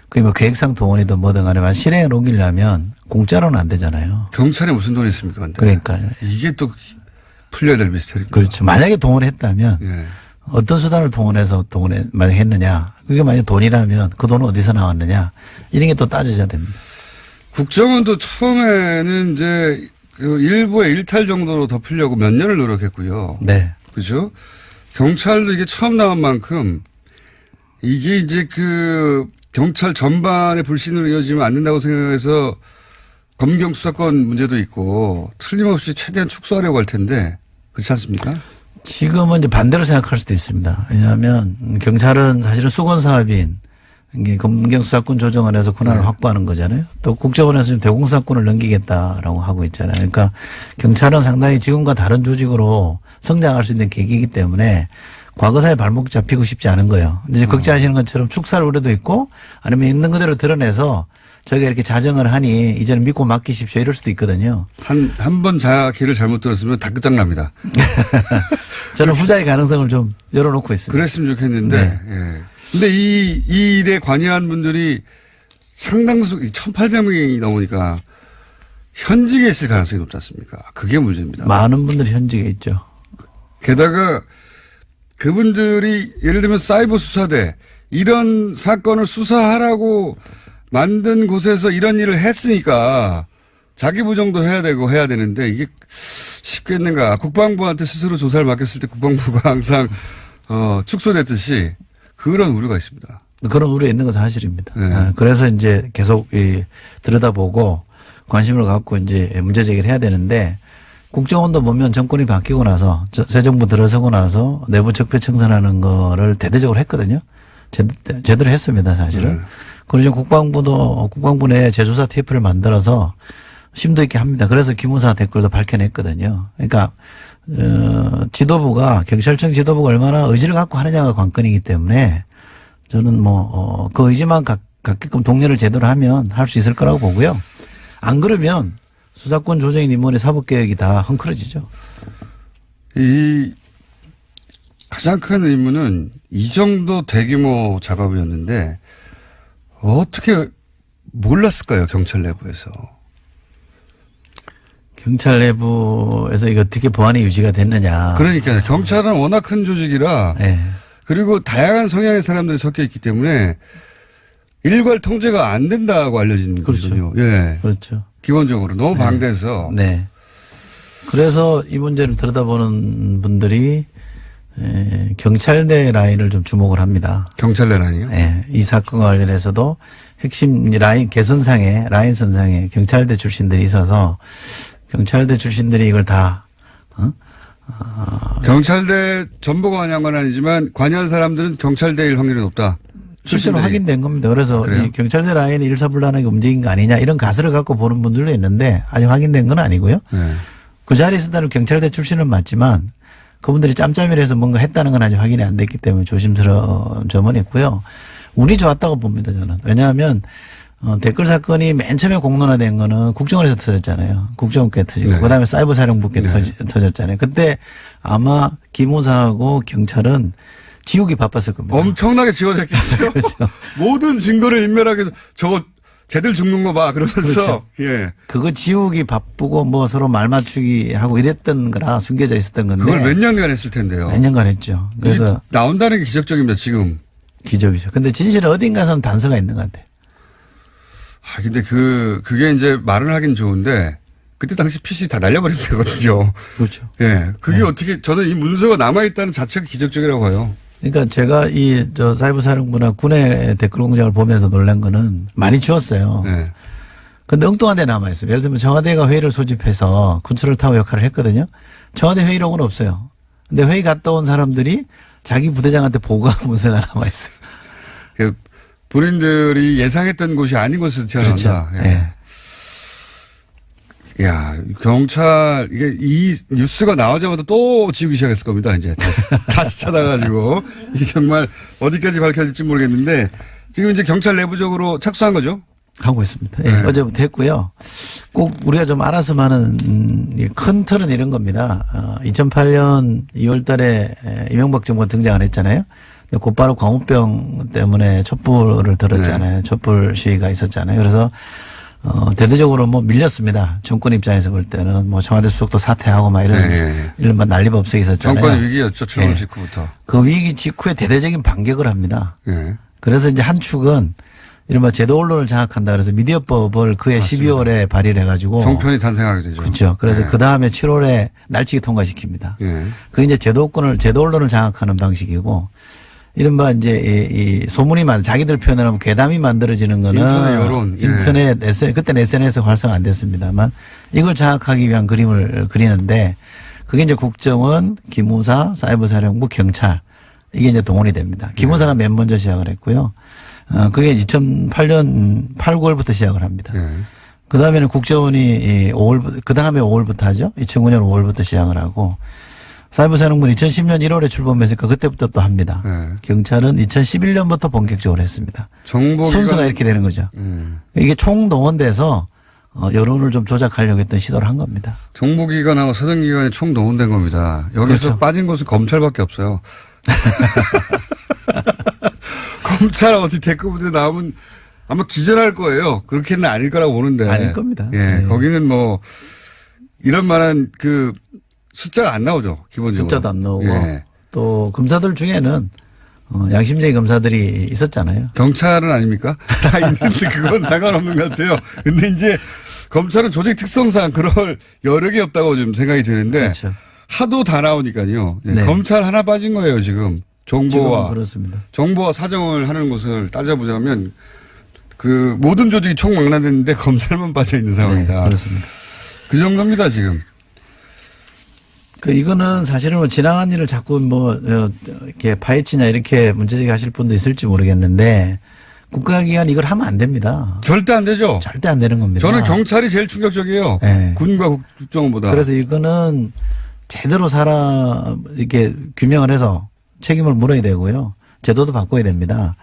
그게 뭐 계획상 동원이든 뭐든 간에 만 실행을 옮기려면 공짜로는 안 되잖아요. 경찰에 무슨 돈이 있습니까? 근데. 그러니까요. 이게 또 풀려야 될 미스터리입니다. 그렇죠. 만약에 동원했다면 예. 어떤 수단을 동원해서 만약 했느냐. 그게 만약 돈이라면 그 돈은 어디서 나왔느냐. 이런 게 또 따져야 됩니다. 국정원도 처음에는 이제 그 일부의 일탈 정도로 덮으려고 몇 년을 노력했고요. 네. 그죠? 경찰도 이게 처음 나온 만큼 이게 이제 그 경찰 전반의 불신으로 이어지면 안 된다고 생각해서 검경 수사권 문제도 있고 틀림없이 최대한 축소하려고 할 텐데 그렇지 않습니까? 지금은 이제 반대로 생각할 수도 있습니다. 왜냐하면 경찰은 사실은 수건 사업인 이게 검경 수사권 조정을 해서 권한을 확보하는 거잖아요. 또 국정원에서 지금 대공수사권을 넘기겠다라고 하고 있잖아요. 그러니까 경찰은 상당히 지금과 다른 조직으로 성장할 수 있는 계기이기 때문에 과거사에 발목 잡히고 싶지 않은 거예요. 근데 이제 걱정하시는 것처럼 축사를 우려도 있고 아니면 있는 그대로 드러내서 저희가 이렇게 자정을 하니 이제는 믿고 맡기십시오 이럴 수도 있거든요. 한 번 길을 잘못 들었으면 다 끝장납니다. 저는 후자의 가능성을 좀 열어놓고 있습니다. 그랬으면 좋겠는데. 네. 예. 근데 이 일에 관여한 분들이 상당수 1,800명이 넘으니까 현직에 있을 가능성이 높지 않습니까? 그게 문제입니다. 많은 분들이 현직에 있죠. 게다가 그분들이 예를 들면 사이버 수사대 이런 사건을 수사하라고 만든 곳에서 이런 일을 했으니까 자기 부정도 해야 되고 해야 되는데 이게 쉽겠는가. 국방부한테 스스로 조사를 맡겼을 때 국방부가 항상 축소됐듯이 그런 우려가 있습니다. 그런 우려 있는 건 사실입니다. 네. 그래서 이제 계속 들여다보고 관심을 갖고 이제 문제 제기를 해야 되는데 국정원도 보면 정권이 바뀌고 나서 새 정부 들어서고 나서 내부 적폐 청산하는 거를 대대적으로 했거든요. 제대로 했습니다, 사실은. 네. 그리고 국방부 내 재조사 테이프를 만들어서 심도 있게 합니다. 그래서 기무사 댓글도 밝혀냈거든요. 그러니까 지도부가 경찰청 지도부가 얼마나 의지를 갖고 하느냐가 관건이기 때문에 저는 그 의지만 갖게끔 독려를 제대로 하면 할 수 있을 거라고 보고요. 안 그러면 수사권 조정인 인원의 사법개혁이 다 헝클어지죠. 이 가장 큰 의문은 이 정도 대규모 작업이었는데 어떻게 몰랐을까요? 경찰 내부에서. 경찰 내부에서 이거 어떻게 보안이 유지가 됐느냐. 그러니까요. 경찰은 워낙 큰 조직이라 네. 그리고 다양한 성향의 사람들이 섞여 있기 때문에 일괄 통제가 안 된다고 알려진 그렇죠. 거거든요. 예. 그렇죠. 기본적으로 너무 방대해서. 네. 그래서 이 문제를 들여다보는 분들이 경찰대 라인을 좀 주목을 합니다. 경찰 내라니요? 네. 이 사건과 관련해서도 핵심 라인 개선상에 라인 선상에 경찰대 출신들이 있어서 경찰대 출신들이 이걸 다 경찰대 전부가 관여한 건 아니지만 관여한 사람들은 경찰대일 확률이 높다. 실제로 확인된 겁니다. 그래서 이 경찰대 라인이 일사불란하게 움직인 거 아니냐 이런 가설을 갖고 보는 분들도 있는데 아직 확인된 건 아니고요. 네. 그 자리에 있었다는 경찰대 출신은 맞지만 그분들이 짬짬이를 해서 뭔가 했다는 건 아직 확인이 안 됐기 때문에 조심스러운 점은 있고요. 운이 좋았다고 봅니다, 저는. 왜냐하면 댓글 사건이 맨 처음에 공론화된 거는 국정원에서 터졌잖아요. 국정원께 터지고 네. 그다음에 사이버사령부께 네. 터졌잖아요. 그때 아마 기무사하고 경찰은 지우기 바빴을 겁니다. 엄청나게 지워졌겠죠. 그렇죠. 모든 증거를 인멸하기 위해서 저거 쟤들 죽는 거 봐. 그러면서 그렇죠. 예. 그거 지우기 바쁘고 뭐 서로 말 맞추기 하고 이랬던 거라 숨겨져 있었던 건데. 그걸 몇 년간 했을 텐데요. 몇 년간 했죠. 그래서 나온다는 게 기적적입니다. 지금. 기적이죠. 근데 진실은 어딘가서는 단서가 있는 것 같아요. 아 근데 그게 이제 말은 하긴 좋은데 그때 당시 PC 다 날려버리면 되거든요. 그렇죠. 예. 그게 네. 어떻게 저는 이 문서가 남아있다는 자체가 기적적이라고 봐요. 그러니까 제가 사이버 사령부나 군의 댓글 공장을 보면서 놀란 거는 많이 지웠어요. 네. 근데 엉뚱한 데 남아있어요. 예를 들면 청와대가 회의를 소집해서 군수를 타워 역할을 했거든요. 청와대 회의록은 없어요. 근데 회의 갔다 온 사람들이 자기 부대장한테 보고한 문서가 남아있어요. 그 본인들이 예상했던 곳이 아닌 곳에서 튀어나온다. 그렇죠. 예. 네. 야, 경찰, 이게 이 뉴스가 나오자마자 또 지우기 시작했을 겁니다, 이제. 다시 찾아가지고. 이게 정말 어디까지 밝혀질지 모르겠는데, 지금 이제 경찰 내부적으로 착수한 거죠? 하고 있습니다. 예, 네. 어제부터 했고요. 꼭 우리가 좀 알았으면 하는 큰 틀은 이런 겁니다. 2008년 2월 달에 이명박 정부가 등장을 했잖아요. 근데 곧바로 광우병 때문에 촛불을 들었잖아요. 네. 촛불 시위가 있었잖아요. 그래서 대대적으로 뭐 밀렸습니다. 정권 입장에서 볼 때는 뭐 청와대 수석도 사퇴하고 막 이런 난리법석이 있었잖아요. 정권 위기였죠, 출범 네. 직후부터. 그 위기 직후에 대대적인 반격을 합니다. 예. 그래서 이제 한 축은 이른바 제도 언론을 장악한다 그래서 미디어법을 그해 맞습니다. 12월에 발의를 해가지고. 종편이 탄생하게 되죠. 그렇죠. 그래서 예. 그 다음에 7월에 날치기 통과시킵니다. 예. 그게 이제 제도 언론을 장악하는 방식이고 이른바 이제 이 소문이 자기들 표현을 하면 괴담이 만들어지는 거는 인터넷 여론. 인터넷 그때는 SNS 활성화 안 됐습니다만 이걸 장악하기 위한 그림을 그리는데 그게 이제 국정원, 기무사, 사이버사령부, 경찰 이게 이제 동원이 됩니다. 기무사가 맨 먼저 시작을 했고요. 그게 2008년 8, 9월부터 시작을 합니다. 예. 그 다음에는 국정원이 5월, 그 다음에 5월부터 하죠. 2009년 5월부터 시작을 하고 사이버사령부는 2010년 1월에 출범했으니까 그때부터 또 합니다. 예. 경찰은 2011년부터 본격적으로 했습니다. 순서가 이렇게 되는 거죠. 이게 총동원돼서 여론을 좀 조작하려고 했던 시도를 한 겁니다. 정보기관하고 사정기관이 총 동원된 겁니다. 여기서 그렇죠. 빠진 곳은 검찰밖에 없어요. 검찰 어디 대꾸부대 나오면 아마 기절할 거예요. 그렇게는 아닐 거라고 보는데. 아닐 겁니다. 예. 네. 거기는 뭐 이런 만한 그 숫자가 안 나오죠. 기본적으로. 숫자도 안 나오고 예. 또 검사들 중에는 양심적인 검사들이 있었잖아요. 경찰은 아닙니까? 다 있는데 그건 상관없는 것 같아요. 근데 이제 검찰은 조직 특성상 그럴 여력이 없다고 좀 생각이 드는데 그렇죠. 하도 다 나오니까요. 예. 네. 검찰 하나 빠진 거예요, 지금. 지금 그렇습니다. 정보와 사정을 하는 것을 따져보자면 그 모든 조직이 총망라됐는데 검찰만 빠져 있는 상황이다. 네, 그렇습니다. 그 정도입니다, 지금. 이거는 사실은 뭐 지나간 일을 자꾸 이렇게 파헤치냐 이렇게 문제제기 하실 분도 있을지 모르겠는데 국가기관 이걸 하면 안 됩니다. 절대 안 되죠. 절대 안 되는 겁니다. 저는 경찰이 제일 충격적이에요. 네. 군과 국정원보다. 그래서 이거는 제대로 이렇게 규명을 해서 책임을 물어야 되고요. 제도도 바꿔야 됩니다.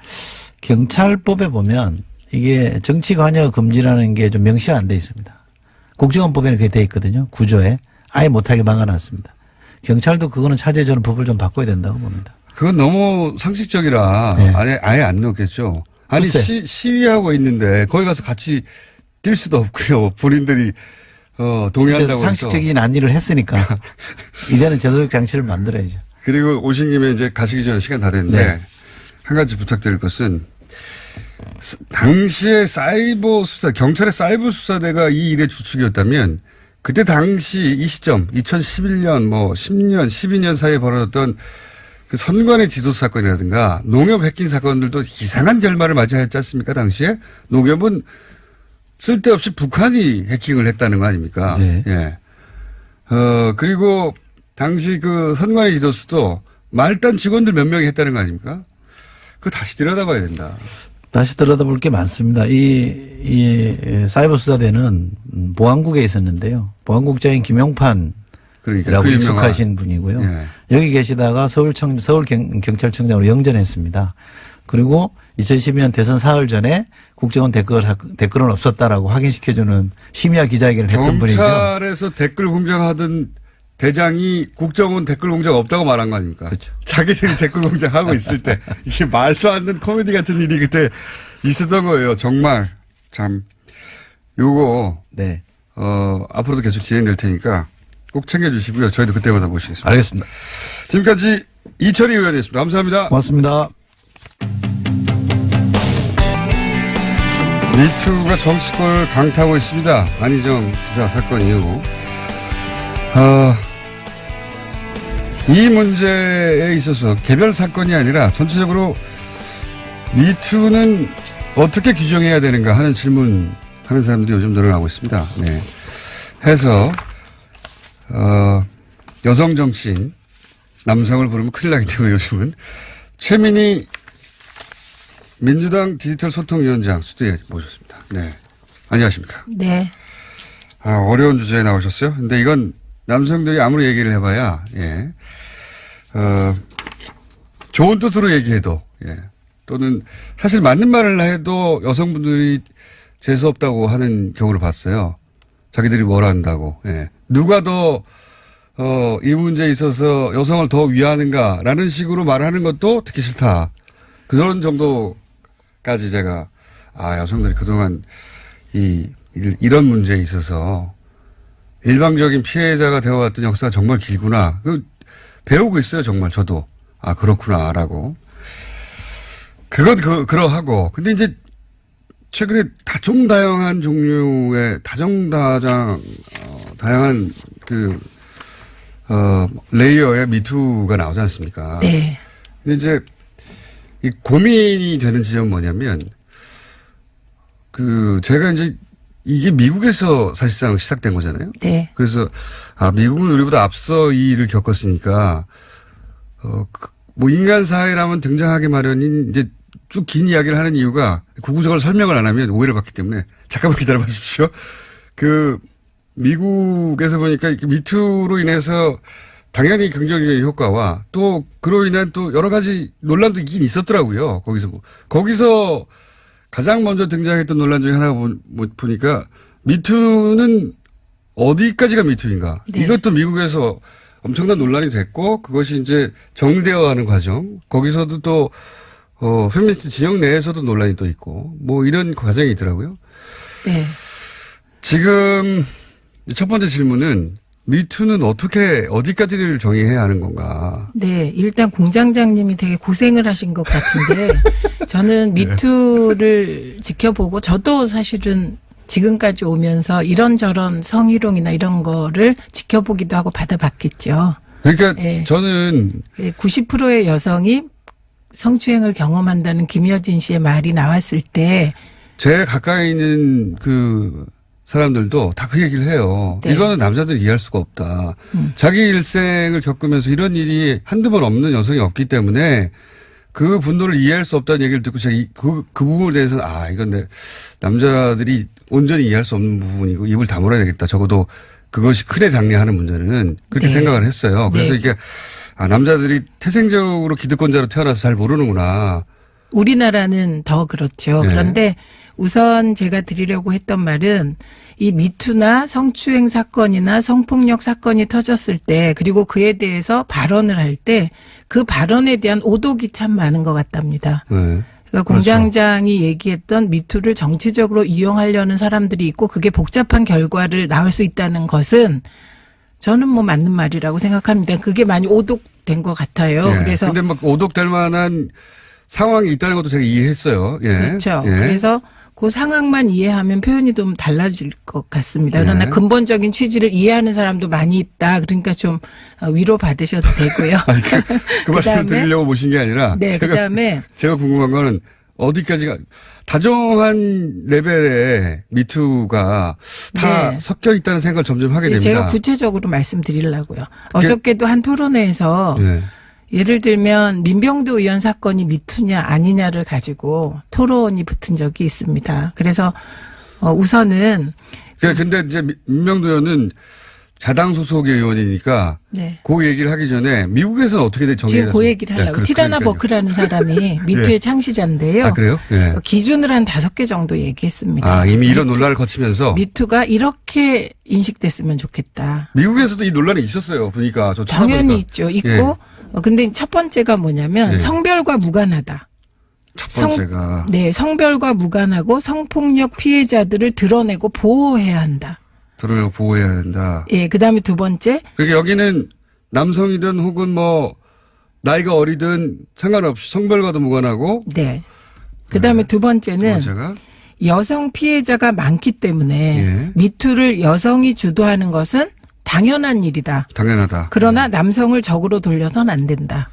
경찰법에 보면 이게 정치 관여 금지라는 게 좀 명시가 안 돼 있습니다. 국정원법에는 그게 돼 있거든요. 구조에. 아예 못하게 막아놨습니다. 경찰도 그거는 차제에 저는 법을 좀 바꿔야 된다고 봅니다. 그건 너무 상식적이라 네. 아예 안 넣겠죠. 아니 시위하고 있는데 거기 가서 같이 뛸 수도 없고요. 본인들이 동의한다고 해서. 상식적인 안일을 했으니까 이제는 제도적 장치를 만들어야죠. 그리고 오신 김에 이제 가시기 전에 시간 다 됐는데 네. 한 가지 부탁드릴 것은 당시에 경찰의 사이버 수사대가 이 일의 주축이었다면 그때 당시 이 시점 2011년 10년 12년 사이에 벌어졌던 그 선관위 디도스 사건이라든가 농협 해킹 사건들도 이상한 결말을 맞이했지 않습니까? 당시에 농협은 쓸데없이 북한이 해킹을 했다는 거 아닙니까? 네. 예. 그리고 당시 그 선관위 디도스도 말단 직원들 몇 명이 했다는 거 아닙니까? 그거 다시 들여다봐야 된다. 다시 들여다볼 게 많습니다. 이 사이버 수사대는 보안국에 있었는데요. 보안국장인 김용판이라고 그러니까 익숙하신 분이고요. 예. 여기 계시다가 서울 경찰청장으로 영전했습니다. 그리고 2012년 대선 사흘 전에 국정원 댓글은 없었다라고 확인시켜주는 심야 기자회견을 했던 분이죠. 경찰에서 댓글 공작하던 대장이 국정원 댓글 공작 없다고 말한 거 아닙니까? 그렇죠. 자기들이 댓글 공작 하고 있을 때 이게 말도 안 되는 코미디 같은 일이 그때 있었던 거예요. 정말 참 요거 네. 앞으로도 계속 진행될 테니까 꼭 챙겨주시고요. 저희도 그때마다 모시겠습니다. 알겠습니다. 지금까지 이철희 의원이었습니다. 감사합니다. 고맙습니다. 미투가 정치권을 강타하고 있습니다. 안희정 지사 사건 이후. 이 문제에 있어서 개별 사건이 아니라 전체적으로 미투는 어떻게 규정해야 되는가 하는 질문 하는 사람들이 요즘 늘어나고 있습니다. 네. 해서, 여성 정치인, 남성을 부르면 큰일 나기 때문에 요즘은 최민희 민주당 디지털 소통위원장 스튜디오에 모셨습니다. 네. 안녕하십니까. 네. 어려운 주제에 나오셨어요. 근데 이건 남성들이 아무리 얘기를 해봐야, 예. 좋은 뜻으로 얘기해도, 예. 또는 사실 맞는 말을 해도 여성분들이 재수없다고 하는 경우를 봤어요. 자기들이 뭘 한다고, 예. 누가 더, 이 문제에 있어서 여성을 더 위하는가라는 식으로 말하는 것도 듣기 싫다. 그런 정도까지 제가, 여성들이 그동안 이런 문제에 있어서 일방적인 피해자가 되어왔던 역사가 정말 길구나. 배우고 있어요, 정말 저도. 그렇구나라고. 그건 그러하고. 근데 이제 최근에 다종다양한 종류의 다양한 레이어의 미투가 나오지 않습니까? 네. 근데 이제 이 고민이 되는 지점은 뭐냐면 제가 이제 이게 미국에서 사실상 시작된 거잖아요. 네. 그래서 미국은 우리보다 앞서 이 일을 겪었으니까 뭐 인간 사회라면 등장하기 마련인 이제 쭉 긴 이야기를 하는 이유가 구구적으로 설명을 안 하면 오해를 받기 때문에 잠깐만 기다려 주십시오. 미국에서 보니까 미투로 인해서 당연히 긍정적인 효과와 또 그로 인한 또 여러 가지 논란도 있긴 있었더라고요. 거기서 가장 먼저 등장했던 논란 중에 하나가 보니까 미투는 어디까지가 미투인가. 네. 이것도 미국에서 엄청난 논란이 됐고 그것이 이제 정리되어 가는 과정. 거기서도 또 페미니스트 진영 내에서도 논란이 또 있고 뭐 이런 과정이 있더라고요. 네. 지금 첫 번째 질문은 미투는 어디까지를 정의해야 하는 건가? 네. 일단 공장장님이 되게 고생을 하신 것 같은데 저는 미투를 지켜보고 저도 사실은 지금까지 오면서 이런저런 성희롱이나 이런 거를 지켜보기도 하고 받아봤겠죠. 그러니까 네. 저는 90%의 여성이 성추행을 경험한다는 김여진 씨의 말이 나왔을 때 제 가까이 있는 사람들도 다 그 얘기를 해요. 네. 이거는 남자들이 이해할 수가 없다. 자기 일생을 겪으면서 이런 일이 한두 번 없는 여성이 없기 때문에 그 분노를 이해할 수 없다는 얘기를 듣고 제가 그 부분에 대해서는 이건 남자들이 온전히 이해할 수 없는 부분이고 입을 다물어야 되겠다. 적어도 그것이 크게 장려하는 문제는 그렇게 네. 생각을 했어요. 그래서 네. 이게 남자들이 태생적으로 기득권자로 태어나서 잘 모르는구나. 우리나라는 더 그렇죠. 네. 그런데 우선 제가 드리려고 했던 말은 이 미투나 성추행 사건이나 성폭력 사건이 터졌을 때 그리고 그에 대해서 발언을 할 때 그 발언에 대한 오독이 참 많은 것 같답니다. 네. 그러니까 공장장이 얘기했던 미투를 정치적으로 이용하려는 사람들이 있고 그게 복잡한 결과를 낳을 수 있다는 것은 저는 뭐 맞는 말이라고 생각합니다. 그게 많이 오독된 것 같아요. 네. 그래서 근데 막 오독될 만한 상황이 있다는 것도 제가 이해했어요. 예. 그렇죠. 예. 그래서 그 상황만 이해하면 표현이 좀 달라질 것 같습니다. 그러나 네. 근본적인 취지를 이해하는 사람도 많이 있다. 그러니까 좀 위로 받으셔도 되고요. 그 말씀을 그다음에- 드리려고 모신 게 아니라 네, 그다음에 제가 궁금한 거는 어디까지가 다정한 레벨의 미투가 다 네. 섞여 있다는 생각을 점점 하게 됩니다. 제가 구체적으로 말씀드리려고요. 어저께도 한 토론회에서 네. 예를 들면 민병두 의원 사건이 미투냐 아니냐를 가지고 토론이 붙은 적이 있습니다. 그래서 우선은 근데 이제 민명도 의원은 자당 소속의 의원이니까 네. 그 얘기를 하기 전에 미국에서는 어떻게 돼 정리가 지금 그 얘기를 하려고. 티라나 버크라는 사람이 미투의 창시자인데요. 아, 그래요? 예. 기준을 한 5개 정도 얘기했습니다. 아, 이미 이런 논란을 거치면서 미투가 이렇게 인식됐으면 좋겠다. 미국에서도 이 논란이 있었어요. 보니까 저 당연히 찾아보니까. 있죠. 있고 예. 근데 첫 번째가 뭐냐면 예. 성별과 무관하다. 첫 번째가 네, 성별과 무관하고 성폭력 피해자들을 드러내고 보호해야 한다. 드러내고 보호해야 된다. 예, 그다음에 두 번째 그러니까 여기는 남성이든 혹은 뭐 나이가 어리든 상관없이 성별과도 무관하고 네. 그다음에 두 두 번째는 번째가 여성 피해자가 많기 때문에 예. 미투를 여성이 주도하는 것은 당연한 일이다. 당연하다. 그러나 남성을 적으로 돌려서는 안 된다.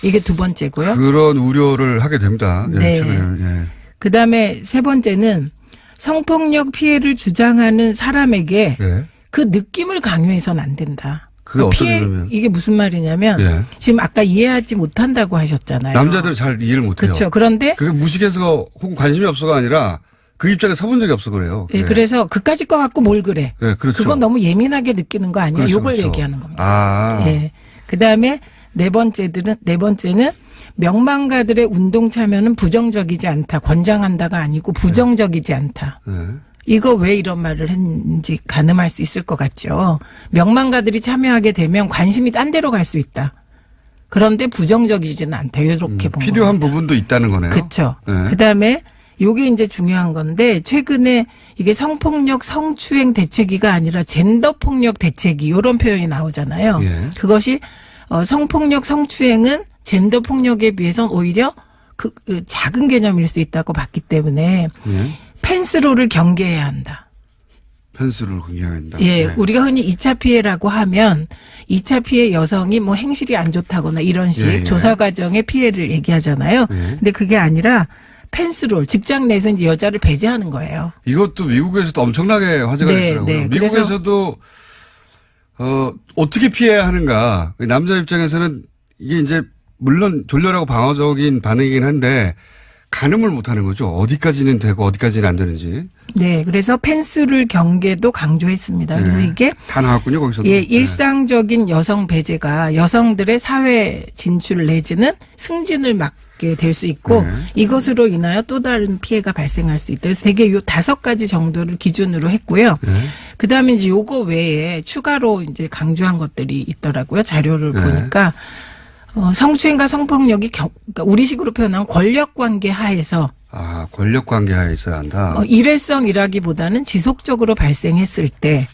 이게 두 번째고요. 그런 우려를 하게 됩니다. 네. 최근에는. 예. 그다음에 세 번째는 성폭력 피해를 주장하는 사람에게 예. 그 느낌을 강요해서는 안 된다. 그게 어떤 피해 의미냐면? 이게 무슨 말이냐면 예. 지금 아까 이해하지 못한다고 하셨잖아요. 남자들은 잘 이해를 못해요. 그렇죠. 그런데 그게 무식해서 혹은 관심이 없어가 아니라 그 입장에 서본 적이 없어 그래요. 예, 그래서 그까짓 거 갖고 뭘 그래? 예, 그렇죠. 그건 너무 예민하게 느끼는 거 아니야? 그렇죠, 요걸 그렇죠. 얘기하는 겁니다. 아. 예. 그다음에 네 번째는 명망가들의 운동 참여는 부정적이지 않다. 권장한다가 아니고 부정적이지 않다. 예. 이거 왜 이런 말을 했는지 가늠할 수 있을 것 같죠. 명망가들이 참여하게 되면 관심이 딴 데로 갈 수 있다. 그런데 부정적이지는 않다. 이렇게 본 필요한 겁니다. 부분도 있다는 거네요. 그렇죠. 네. 그다음에 요게 이제 중요한 건데 최근에 이게 성폭력 성추행 대책위가 아니라 젠더폭력 대책위 이런 표현이 나오잖아요. 예. 그것이 성폭력 성추행은 젠더폭력에 비해서는 오히려 그 작은 개념일 수 있다고 봤기 때문에 예. 펜스로를 경계해야 한다. 펜스를 공개해야 한다. 예, 네. 우리가 흔히 2차 피해라고 하면 2차 피해 여성이 뭐 행실이 안 좋다거나 이런 식 예, 예. 조사 과정의 피해를 얘기하잖아요. 예. 근데 그게 아니라 펜스롤 직장 내에서 이제 여자를 배제하는 거예요. 이것도 미국에서도 엄청나게 화제가 네, 됐더라고요. 네. 미국에서도 어떻게 피해야 하는가. 남자 입장에서는 이게 이제 물론 졸렬하고 방어적인 반응이긴 한데 가늠을 못하는 거죠. 어디까지는 되고 어디까지는 안 되는지. 네, 그래서 펜스룰 경계도 강조했습니다. 그래서 네. 이게 다 나왔군요 거기서도. 예, 네. 일상적인 여성 배제가 여성들의 사회 진출 내지는 승진을 막게 될 수 있고 네. 이것으로 인하여 또 다른 피해가 발생할 수 있다. 그래서 되게 요 5가지 정도를 기준으로 했고요. 네. 그다음에 이제 요거 외에 추가로 이제 강조한 것들이 있더라고요. 자료를 네. 보니까 성추행과 성폭력이 그러니까 우리식으로 표현하면 권력 관계 하에서 아, 권력 관계하에 있어야 한다. 일회성이라기보다는 지속적으로 발생했을 때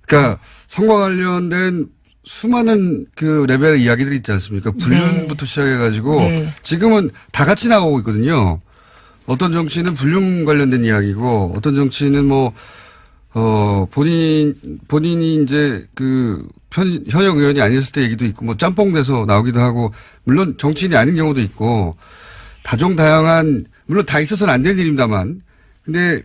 그러니까 성과 관련된 수많은 그 레벨의 이야기들이 있지 않습니까? 불륜부터 시작해가지고 네. 지금은 다 같이 나오고 있거든요. 어떤 정치는 불륜 관련된 이야기고 어떤 정치는 뭐 본인이 이제 그 현역 의원이 아니었을 때 얘기도 있고 뭐 짬뽕 돼서 나오기도 하고 물론 정치인이 아닌 경우도 있고 다종다양한 물론 다 있어서는 안 되는 일입니다만 근데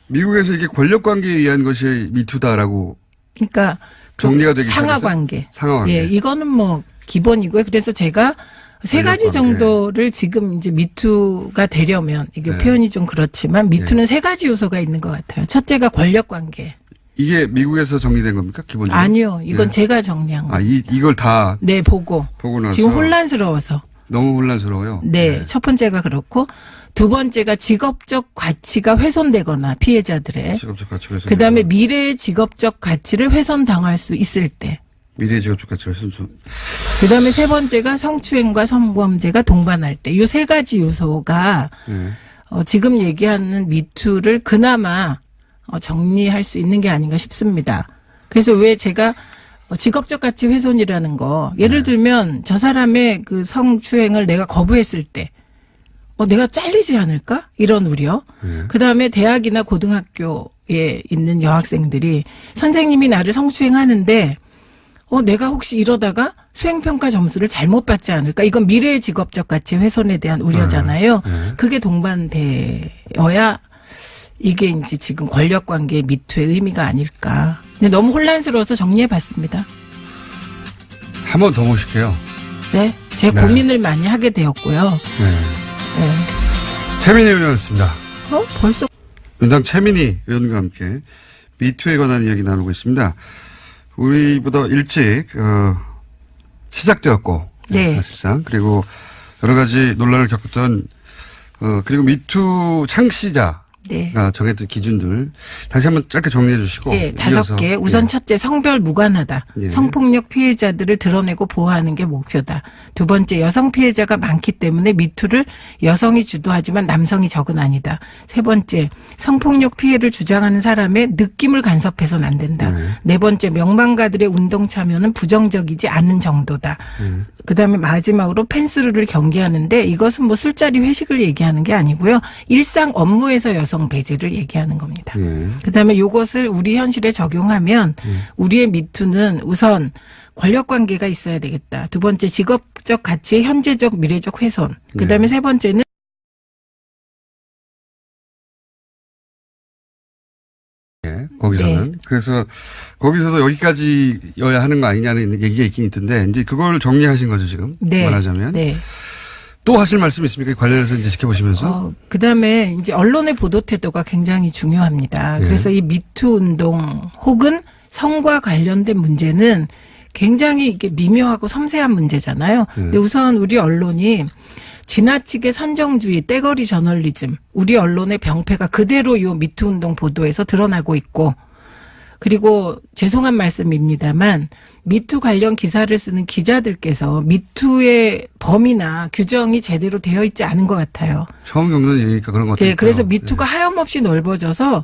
미국에서 이게 권력 관계에 의한 것이 미투다라고 그러니까 정리가 되기 상하 시작했어요? 관계. 상하 관계. 예, 이거는 뭐 기본이고요. 그래서 제가 3가지 관계. 정도를 지금 이제 미투가 되려면 이게 네. 표현이 좀 그렇지만 미투는 3가지 요소가 있는 것 같아요. 첫째가 권력 관계. 이게 미국에서 정리된 겁니까 기본적으로? 아니요, 이건 네. 제가 정리한 거. 이걸 다 네, 보고 나서 지금 혼란스러워서. 너무 혼란스러워요. 네, 첫 번째가 그렇고 두 번째가 직업적 가치가 훼손되거나 피해자들의 직업적 가치가 훼손. 그다음에 미래의 직업적 가치를 훼손당할 수 있을 때. 미래 직업적 가치가 훼손. 그다음에 세 번째가 성추행과 성범죄가 동반할 때. 요 3가지 요소가 네. 지금 얘기하는 미투를 그나마 정리할 수 있는 게 아닌가 싶습니다. 그래서 왜 제가 직업적 가치 훼손이라는 거 예를 들면 저 사람의 그 성추행을 내가 거부했을 때 내가 잘리지 않을까? 이런 우려. 그다음에 대학이나 고등학교에 있는 여학생들이 선생님이 나를 성추행하는데 내가 혹시 이러다가 수행평가 점수를 잘못 받지 않을까? 이건 미래의 직업적 가치 훼손에 대한 우려잖아요. 그게 동반되어야 이게 이제 지금 권력관계의 미투의 의미가 아닐까. 근데 너무 혼란스러워서 정리해봤습니다. 한 번 더 모실게요. 네. 제 네. 고민을 많이 하게 되었고요. 네. 네. 최민희 의원이었습니다. 벌써 민당 최민희 의원과 함께 미투에 관한 이야기 나누고 있습니다. 우리보다 일찍 시작되었고 네. 사실상 그리고 여러 가지 논란을 겪었던 그리고 미투 창시자 네. 정했던 기준들 다시 한번 짧게 정리해 주시고. 네, 5개. 우선 첫째, 성별 무관하다. 예. 성폭력 피해자들을 드러내고 보호하는 게 목표다. 두 번째, 여성 피해자가 많기 때문에 미투를 여성이 주도하지만 남성이 적은 아니다. 세 번째, 성폭력 피해를 주장하는 사람의 느낌을 간섭해서는 안 된다. 네 번째, 명망가들의 운동 참여는 부정적이지 않은 정도다. 그다음에 마지막으로 펜스룰을 경계하는데 이것은 뭐 술자리 회식을 얘기하는 게 아니고요. 일상 업무에서 여성 배제를 얘기하는 겁니다. 그다음에 이것을 우리 현실에 적용하면 우리의 미투는 우선 권력관계가 있어야 되겠다. 두 번째 직업적 가치의 현재적 미래적 훼손. 그다음에 세 번째는 거기서는. 네. 그래서 거기서도 여기까지여야 하는 거 아니냐는 얘기가 있긴 있던데 이제 그걸 정리하신 거죠 지금. 네. 말하자면. 네. 또 하실 말씀 있습니까? 관련해서 이제 지켜보시면서. 그다음에 이제 언론의 보도 태도가 굉장히 중요합니다. 그래서 이 미투 운동 혹은 성과 관련된 문제는 굉장히 이게 미묘하고 섬세한 문제잖아요. 근데 우선 우리 언론이 지나치게 선정주의, 떼거리 저널리즘, 우리 언론의 병폐가 그대로 요 미투 운동 보도에서 드러나고 있고, 그리고 죄송한 말씀입니다만 미투 관련 기사를 쓰는 기자들께서 미투의 범위나 규정이 제대로 되어 있지 않은 것 같아요. 처음 겪는 얘기니까 그런 것 같아요. 네, 그래서 미투가 하염없이 넓어져서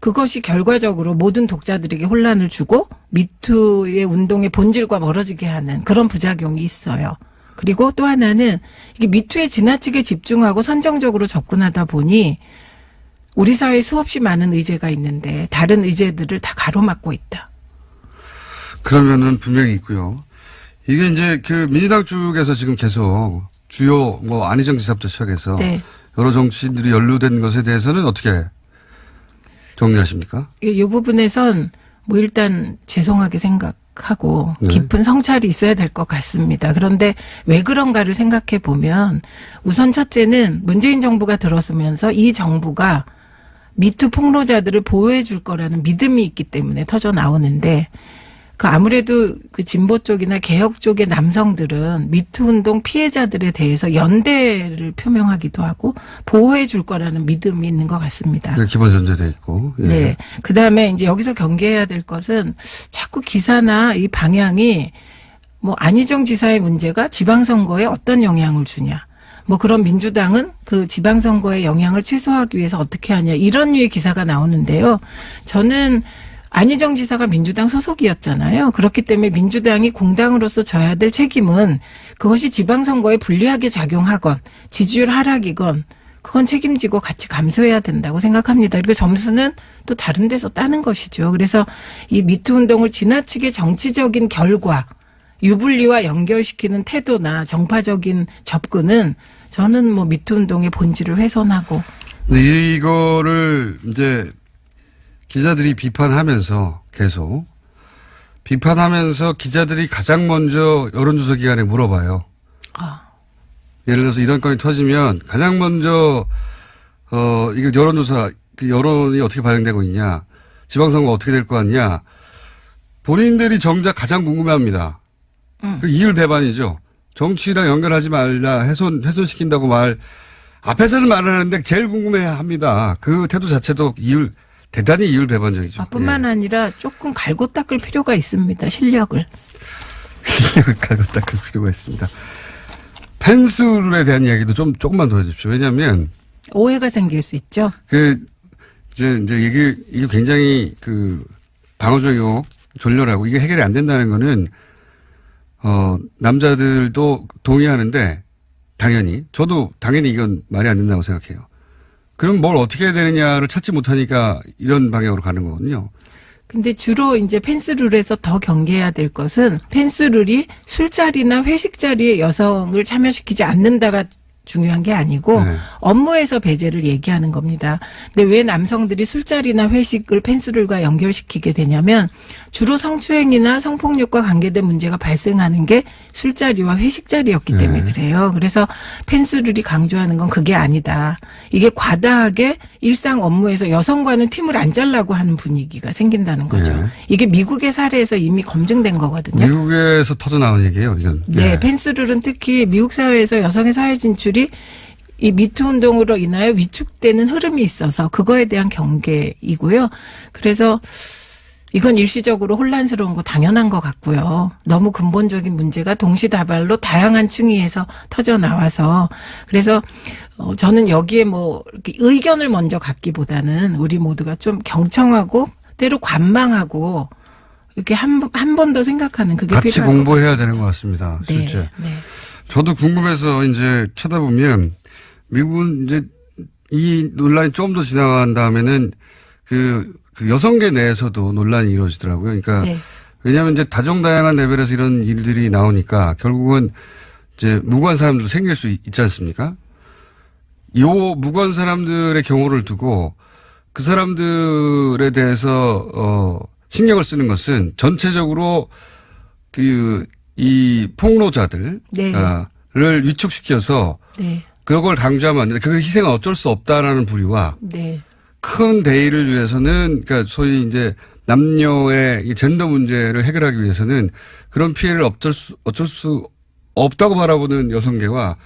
그것이 결과적으로 모든 독자들에게 혼란을 주고 미투의 운동의 본질과 멀어지게 하는 그런 부작용이 있어요. 그리고 또 하나는 이게 미투에 지나치게 집중하고 선정적으로 접근하다 보니 우리 사회에 수없이 많은 의제가 있는데 다른 의제들을 다 가로막고 있다. 그러면은 분명히 있고요. 이게 이제 그 민주당 쪽에서 지금 계속 주요 뭐 안희정 지사부터 시작해서 네. 여러 정치인들이 연루된 것에 대해서는 어떻게 정리하십니까? 이 부분에선 뭐 일단 죄송하게 생각하고 네. 깊은 성찰이 있어야 될 것 같습니다. 그런데 왜 그런가를 생각해 보면 우선 첫째는 문재인 정부가 들어서면서 이 정부가 미투 폭로자들을 보호해 줄 거라는 믿음이 있기 때문에 터져 나오는데 그 아무래도 그 진보 쪽이나 개혁 쪽의 남성들은 미투 운동 피해자들에 대해서 연대를 표명하기도 하고 보호해 줄 거라는 믿음이 있는 것 같습니다. 그게 기본 전제돼 있고. 예. 네. 그 다음에 이제 여기서 경계해야 될 것은 자꾸 기사나 이 방향이 뭐 안희정 지사의 문제가 지방선거에 어떤 영향을 주냐. 뭐 그런 민주당은 그 지방선거의 영향을 최소화하기 위해서 어떻게 하냐. 이런 류의 기사가 나오는데요. 저는 안희정 지사가 민주당 소속이었잖아요. 그렇기 때문에 민주당이 공당으로서 져야 될 책임은 그것이 지방선거에 불리하게 작용하건 지지율 하락이건 그건 책임지고 같이 감수해야 된다고 생각합니다. 그리고 점수는 또 다른 데서 따는 것이죠. 그래서 이 미투 운동을 지나치게 정치적인 결과, 유불리와 연결시키는 태도나 정파적인 접근은 저는 뭐 미투 운동의 본질을 훼손하고. 근데 이거를 이제 기자들이 비판하면서 계속 비판하면서 기자들이 가장 먼저 여론조사 기관에 물어봐요. 예를 들어서 이런 건이 터지면 가장 먼저 이거 여론조사 그 여론이 어떻게 반영되고 있냐, 지방선거 어떻게 될 거 같냐, 본인들이 정작 가장 궁금해합니다. 그 이율 배반이죠. 정치랑 연결하지 말라, 훼손시킨다고 앞에서는 말을 하는데 제일 궁금해합니다. 그 태도 자체도 대단히 이율 배반적이죠. 뿐만 아니라 조금 갈고 닦을 필요가 있습니다. 실력을. 실력을 갈고 닦을 필요가 있습니다. 펜스룰에 대한 이야기도 조금만 더 해주십시오. 왜냐하면 오해가 생길 수 있죠. 이제 이게 굉장히 방어적이고 졸렬하고 이게 해결이 안 된다는 거는 남자들도 동의하는데 저도 당연히 이건 말이 안 된다고 생각해요. 그럼 뭘 어떻게 해야 되느냐를 찾지 못하니까 이런 방향으로 가는 거거든요. 근데 주로 이제 펜스룰에서 더 경계해야 될 것은 펜스룰이 술자리나 회식 자리에 여성을 참여시키지 않는다가 중요한 게 아니고 네. 업무에서 배제를 얘기하는 겁니다. 근데 왜 남성들이 술자리나 회식을 펜스들과 연결시키게 되냐면 주로 성추행이나 성폭력과 관계된 문제가 발생하는 게 술자리와 회식 자리였기 때문에 그래요. 그래서 펜스들이 강조하는 건 그게 아니다. 이게 과다하게 일상 업무에서 여성과는 팀을 안 짜려고 하는 분위기가 생긴다는 거죠. 네. 이게 미국의 사례에서 이미 검증된 거거든요. 미국에서 터져나온 얘기예요, 이건. 네, 펜스룰은 특히 미국 사회에서 여성의 사회 진출이 이 미투 운동으로 인하여 위축되는 흐름이 있어서 그거에 대한 경계이고요. 그래서 이건 일시적으로 혼란스러운 거 당연한 것 같고요. 너무 근본적인 문제가 동시다발로 다양한 층위에서 터져 나와서 그래서 저는 여기에 뭐 이렇게 의견을 먼저 갖기보다는 우리 모두가 좀 경청하고 때로 관망하고 이렇게 한 번 더 생각하는 그게 같이 필요한 공부해야 되는 것 같습니다. 네, 실제. 네. 저도 궁금해서 이제 쳐다보면 미국은 이제 이 논란이 좀 더 지나간 다음에는 그 여성계 내에서도 논란이 이루어지더라고요. 그러니까 네. 왜냐하면 이제 다종다양한 레벨에서 이런 일들이 나오니까 결국은 이제 무고한 사람들도 생길 수 있지 않습니까? 요 무고한 사람들의 경우를 두고 그 사람들에 대해서 신경을 쓰는 것은 전체적으로 이 폭로자들을 네. 위축시켜서 네. 그걸 강조하면 안 된다. 그 희생은 어쩔 수 없다라는 부류와 네. 큰 대의를 위해서는 그러니까 소위 이제 남녀의 이 젠더 문제를 해결하기 위해서는 그런 피해를 어쩔 수 없다고 바라보는 여성계와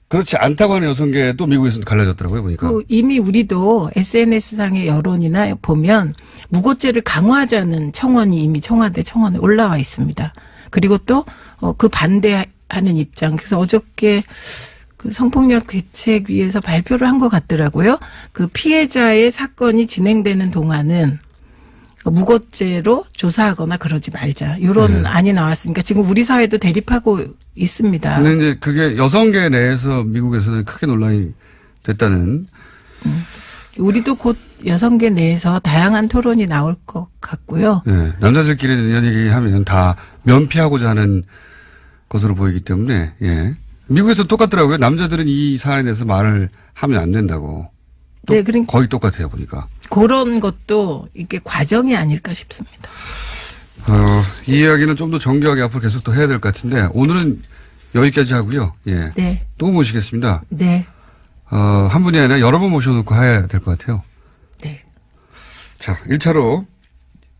그렇지 않다고 하는 여성계도 미국에서는 갈라졌더라고요, 보니까. 그 이미 우리도 SNS상의 여론이나 보면 무고죄를 강화하자는 청원이 이미 청와대 청원에 올라와 있습니다. 그리고 또 그 반대하는 입장. 그래서 어저께 그 성폭력 대책위에서 발표를 한 것 같더라고요. 그 피해자의 사건이 진행되는 동안은 무고죄로 조사하거나 그러지 말자. 이런 안이 나왔으니까 지금 우리 사회도 대립하고 있습니다. 근데 이제 그게 여성계 내에서 미국에서는 크게 논란이 됐다는. 우리도 곧 여성계 내에서 다양한 토론이 나올 것 같고요. 네, 남자들끼리 이런 얘기하면 다 면피하고자 하는 것으로 보이기 때문에 예. 미국에서 똑같더라고요. 남자들은 이 사안에 대해서 말을 하면 안 된다고. 네, 그러니까 거의 똑같아요, 보니까. 그런 것도 이게 과정이 아닐까 싶습니다. 이 이야기는 좀 더 정교하게 앞으로 계속 더 해야 될 것 같은데 오늘은 여기까지 하고요. 예. 네. 또 모시겠습니다. 네. 한 분이 아니라 여러 번 모셔놓고 해야 될 것 같아요. 네. 자, 1차로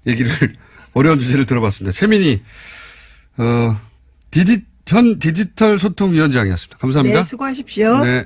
얘기를 어려운 주제를 들어봤습니다. 최민희 현 디지털 소통위원장이었습니다. 감사합니다. 네, 수고하십시오. 네.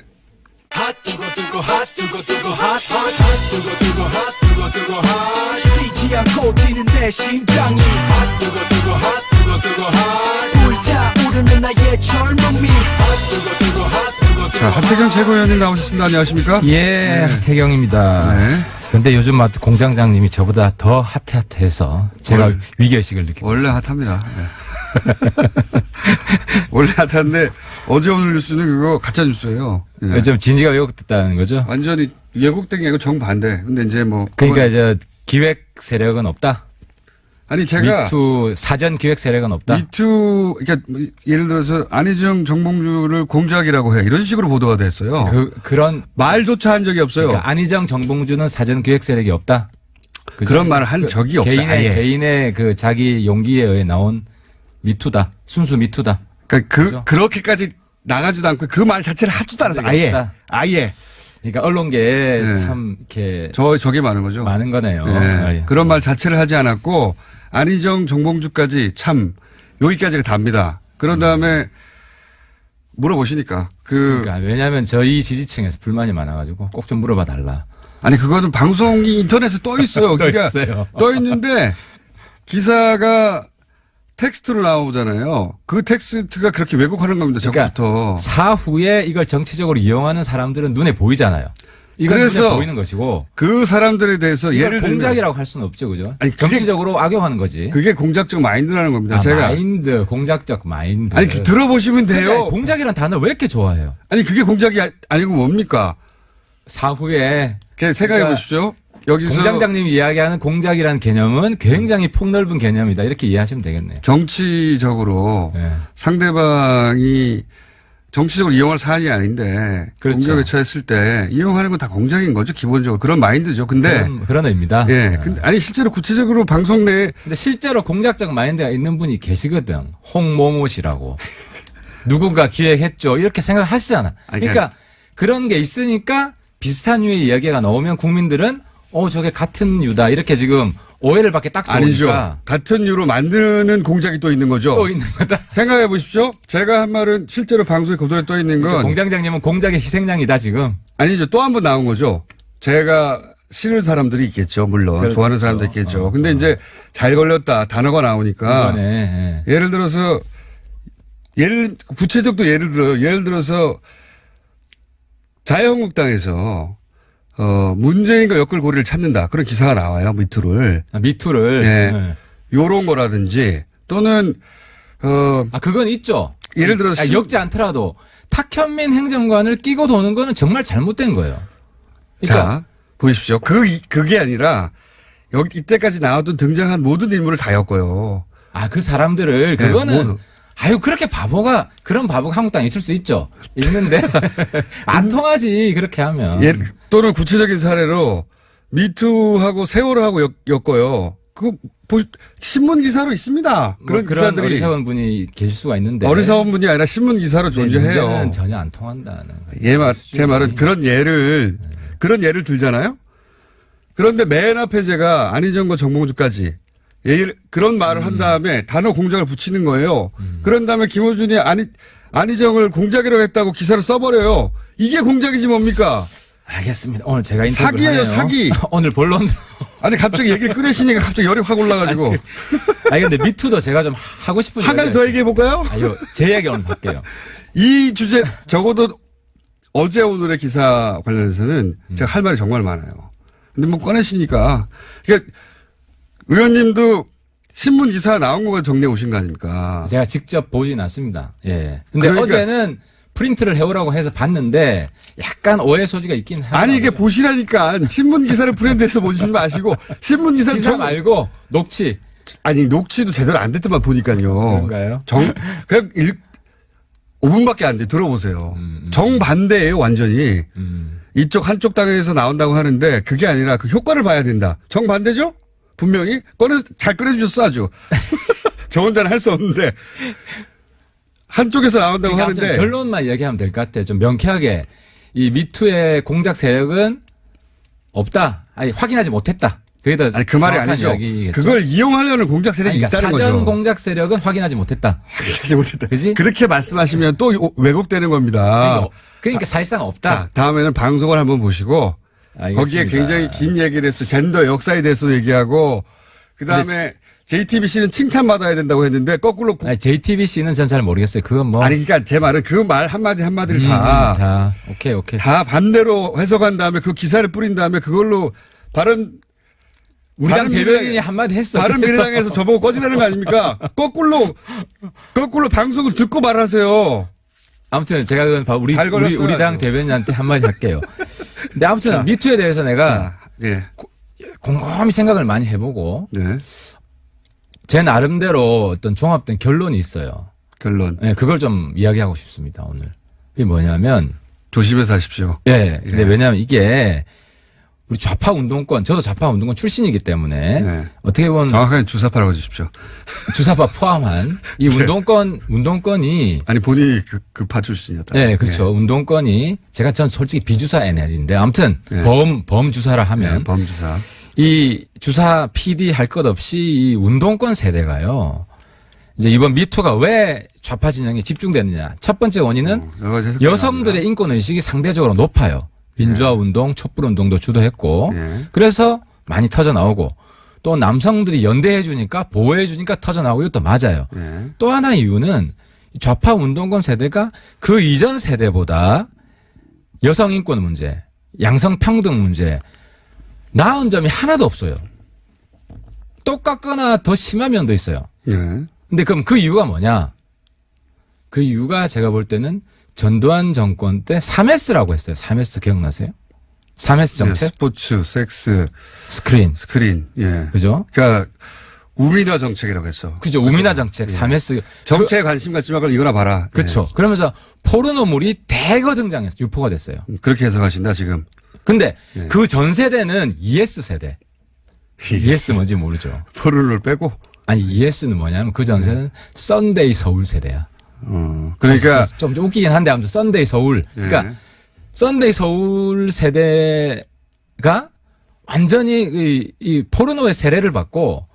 자, 하태경 최고위원님 나오셨습니다. 안녕하십니까? 예, 하태경입니다. 네. 근데 요즘 공장장님이 저보다 더 핫해서 제가 위기의식을 느끼고 원래 있습니다. 핫합니다. 네. 원래 핫한데 어제 오늘 뉴스는 그거 가짜 뉴스예요. 예. 요즘 진지가 왜곡됐다는 거죠? 완전히 왜곡된 게 아니고 정반대. 근데 이제 뭐 그러니까 이제 기획 세력은 없다. 아니 제가 미투 사전 기획 세력은 없다. 미투 그러니까 예를 들어서 안희정 정봉주를 공작이라고 해 이런 식으로 보도가 됐어요. 그런 말조차 한 적이 없어요. 그러니까 안희정 정봉주는 사전 기획 세력이 없다. 그죠? 그런 말을 한 적이 없어요. 아예. 개인의 그 자기 용기에 의해 나온 미투다. 순수 미투다. 그러니까 그렇죠? 그렇게까지 나가지도 않고 그 말 자체를 하지도 않아서 아예 없다. 아예 그러니까 언론계에 네. 참 이렇게 저게 많은 거죠. 많은 거네요. 네. 아, 예. 그런 말 자체를 하지 않았고 안희정 정봉주까지 참 여기까지가 답니다. 그런 다음에 물어보시니까 그러니까 왜냐하면 저희 지지층에서 불만이 많아가지고 꼭 좀 물어봐 달라. 아니 그거는 방송이 인터넷에 떠 있어요. 떠 그러니까 있어요. 떠 있는데 기사가 텍스트로 나오잖아요. 그 텍스트가 그렇게 왜곡하는 겁니다. 저부터. 그러니까 사후에 이걸 정치적으로 이용하는 사람들은 눈에 보이잖아요. 이건 그래서 눈에 보이는 것이고 그 사람들에 대해서 이걸 예를 들면 공작이라고 할 수는 없죠, 그죠? 아니, 그게- 정치적으로 악용하는 거지. 그게 공작적 마인드라는 겁니다. 아, 제가 마인드, 공작적 마인드. 아니 들어보시면 돼요. 그러니까 공작이라는 단어를 왜 이렇게 좋아해요? 아니 그게 공작이 아니고 뭡니까? 사후에 생각해 그러니까 보십시오. 여기서 공장장님이 이야기하는 공작이라는 개념은 굉장히 폭넓은 개념이다. 이렇게 이해하시면 되겠네요. 정치적으로 예. 상대방이 정치적으로 이용할 사안이 아닌데 그렇죠. 공격에 처했을 때 이용하는 건 다 공작인 거죠. 기본적으로 그런 마인드죠. 근데 그런 의미다. 예, 근데 아니 실제로 구체적으로 방송 내에 근데 실제로 공작적 마인드가 있는 분이 계시거든. 홍모모 씨라고. 누군가 기획했죠. 이렇게 생각하시잖아. 그러니까 그런 게 있으니까 비슷한 유의 이야기가 나오면 국민들은 저게 같은 유다. 이렇게 지금 오해를 받기 딱 좋으니까. 아니죠. 같은 유로 만드는 공작이 또 있는 거죠. 또 있는 거다. 생각해 보십시오. 제가 한 말은 실제로 방송에 그대로 떠 있는 건 그러니까 공장장님은 공작의 희생양이다 지금. 아니죠. 또 한 번 나온 거죠. 제가 싫은 사람들이 있겠죠. 물론 그렇죠. 좋아하는 사람도 있겠죠. 근데 이제 잘 걸렸다 단어가 나오니까 이번에 예를 들어서 구체적도 예를 들어서 자유한국당에서 문재인과 엮을고리를 찾는다. 그런 기사가 나와요. 미투를. 미투를. 네. 요런 거라든지 또는 그건 있죠. 예를 들어서 엮지 않더라도 탁현민 행정관을 끼고 도는 거는 정말 잘못된 거예요. 그러니까 자, 보십시오. 그게 아니라 여기 이때까지 나왔던 등장한 모든 인물을 다 엮어요. 그 사람들을 네, 그거는 그렇게 그런 바보가 한국당에 있을 수 있죠. 있는데 안 통하지 그렇게 하면. 또는 구체적인 사례로 미투하고 세월호하고 엮어요. 그거 신문 기사로 있습니다. 그런 기사들이 어리석은 분이 계실 수가 있는데. 어리석은 분이 아니라 신문 기사로 존재해요. 문제는 전혀 안 통한다는. 제 말은 그런 예를 들잖아요. 그런데 맨 앞에 제가 안희정과 정몽주까지 그런 말을 한 다음에 단어 공작을 붙이는 거예요. 그런 다음에 김어준이 안희정을 공작이라고 했다고 기사를 써버려요. 이게 공작이지 뭡니까? 알겠습니다. 오늘 제가 인터뷰를 사기예요, 하네요. 사기. 오늘 본론. 아니 갑자기 얘기를 꺼내시니까 갑자기 열이 확 올라가지고. 근데 미투도 제가 좀 하고 싶은. 한 가지 더 얘기해 볼까요? 제 이야기 오늘 할게요. 이 주제 적어도 어제 오늘의 기사 관련해서는 제가 할 말이 정말 많아요. 근데 뭐 꺼내시니까. 그러니까 의원님도 신문 기사 나온 거 정리해 오신 거 아닙니까? 제가 직접 보진 않습니다. 예. 근데 그러니까 어제는 프린트를 해오라고 해서 봤는데 약간 오해 소지가 있긴 하더라고요. 아니 이게 보시라니까 신문 기사를 프린트해서 보시지 마시고 신문 기사를 기사 말고 녹취. 아니 녹취도 제대로 안 됐더만 보니까요. 그런가요? 그냥 5분밖에 안 돼. 들어보세요. 정반대예요 완전히. 이쪽 한쪽 당에서 나온다고 하는데 그게 아니라 그 효과를 봐야 된다. 정반대죠? 분명히 잘 꺼내주셨어 아주. 저 혼자는 할 수 없는데 한쪽에서 나온다고 그러니까 하는데 결론만 이야기하면 될 것 같아요. 좀 명쾌하게 이 미투의 공작 세력은 없다. 확인하지 못했다. 그게 더 아니 그 말이 아니죠. 이야기겠죠? 그걸 이용하려는 공작 세력이 그러니까 있다는 사전 거죠. 공작 세력은 확인하지 못했다. 확인하지 못했다. 그지? 그렇게 말씀하시면 또 왜곡되는 겁니다. 그러니까 사실상 없다. 자, 다음에는 방송을 한번 보시고 알겠습니다. 거기에 굉장히 긴 얘기를 했어. 젠더 역사에 대해서 얘기하고 그다음에 JTBC는 칭찬받아야 된다고 했는데 거꾸로 JTBC는 전 잘 모르겠어요. 그건 뭐. 아니 그러니까 제 말은 그 말 한마디를 다 오케이. 다 반대로 해석한 다음에 그 기사를 뿌린 다음에 그걸로 우리 당 대변인이 한마디 했어. 바른미래당에서 저보고 꺼지라는 거 아닙니까? 거꾸로 방송을 듣고 말하세요. 아무튼 제가 그건 우리 당 대변인한테 한마디 할게요. 근데 아무튼 미투에 대해서 내가 곰곰이 생각을 많이 해보고 제 나름대로 어떤 종합된 결론이 있어요. 결론. 네, 그걸 좀 이야기하고 싶습니다, 오늘. 이게 뭐냐면. 조심해서 하십시오. 예. 근데 왜냐하면 이게 우리 좌파 운동권, 저도 좌파 운동권 출신이기 때문에 어떻게 보면. 정확하게 주사파라고 해주십시오. 주사파 포함한 이 운동권이. 아니, 본인이 그 파 출신이었다. 네, 그렇죠. 운동권이 전 솔직히 비주사 NL인데 아무튼 범주사라 하면. 범주사. 이 주사 PD 할 것 없이 이 운동권 세대가요. 이제 이번 미투가 왜 좌파 진영에 집중됐느냐. 첫 번째 원인은 여성들의 인권 의식이 상대적으로 높아요. 민주화 운동, 촛불 운동도 주도했고 그래서 많이 터져 나오고 또 남성들이 연대해 주니까 보호해 주니까 터져 나오고 이것도 맞아요. 또 하나 이유는 좌파 운동권 세대가 그 이전 세대보다 여성 인권 문제, 양성 평등 문제 나은 점이 하나도 없어요. 똑같거나 더 심한 면도 있어요. 근데 그럼 그 이유가 뭐냐? 그 이유가 제가 볼 때는 전두환 정권 때 3S라고 했어요. 3S 기억나세요? 3S 정책? 스포츠, 섹스, 스크린. 스크린. 예. 그죠? 그러니까 우민화 정책이라고 했어. 그죠. 우민화 정책, 3S. 정치에 관심 갖지 말고 이거나 봐라. 그렇죠. 그러면서 포르노물이 대거 등장해서 유포가 됐어요. 그렇게 해석하신다 지금. 근데 그 전 세대는 ES 세대. ES 뭔지 모르죠. 포르노를 빼고. 아니 ES는 뭐냐면 그 전 세대는 썬데이 서울 세대야. 그러니까 좀 웃기긴 한데 아무튼 썬데이 서울. 그러니까 썬데이 서울 세대가 완전히 이 포르노의 세례를 받고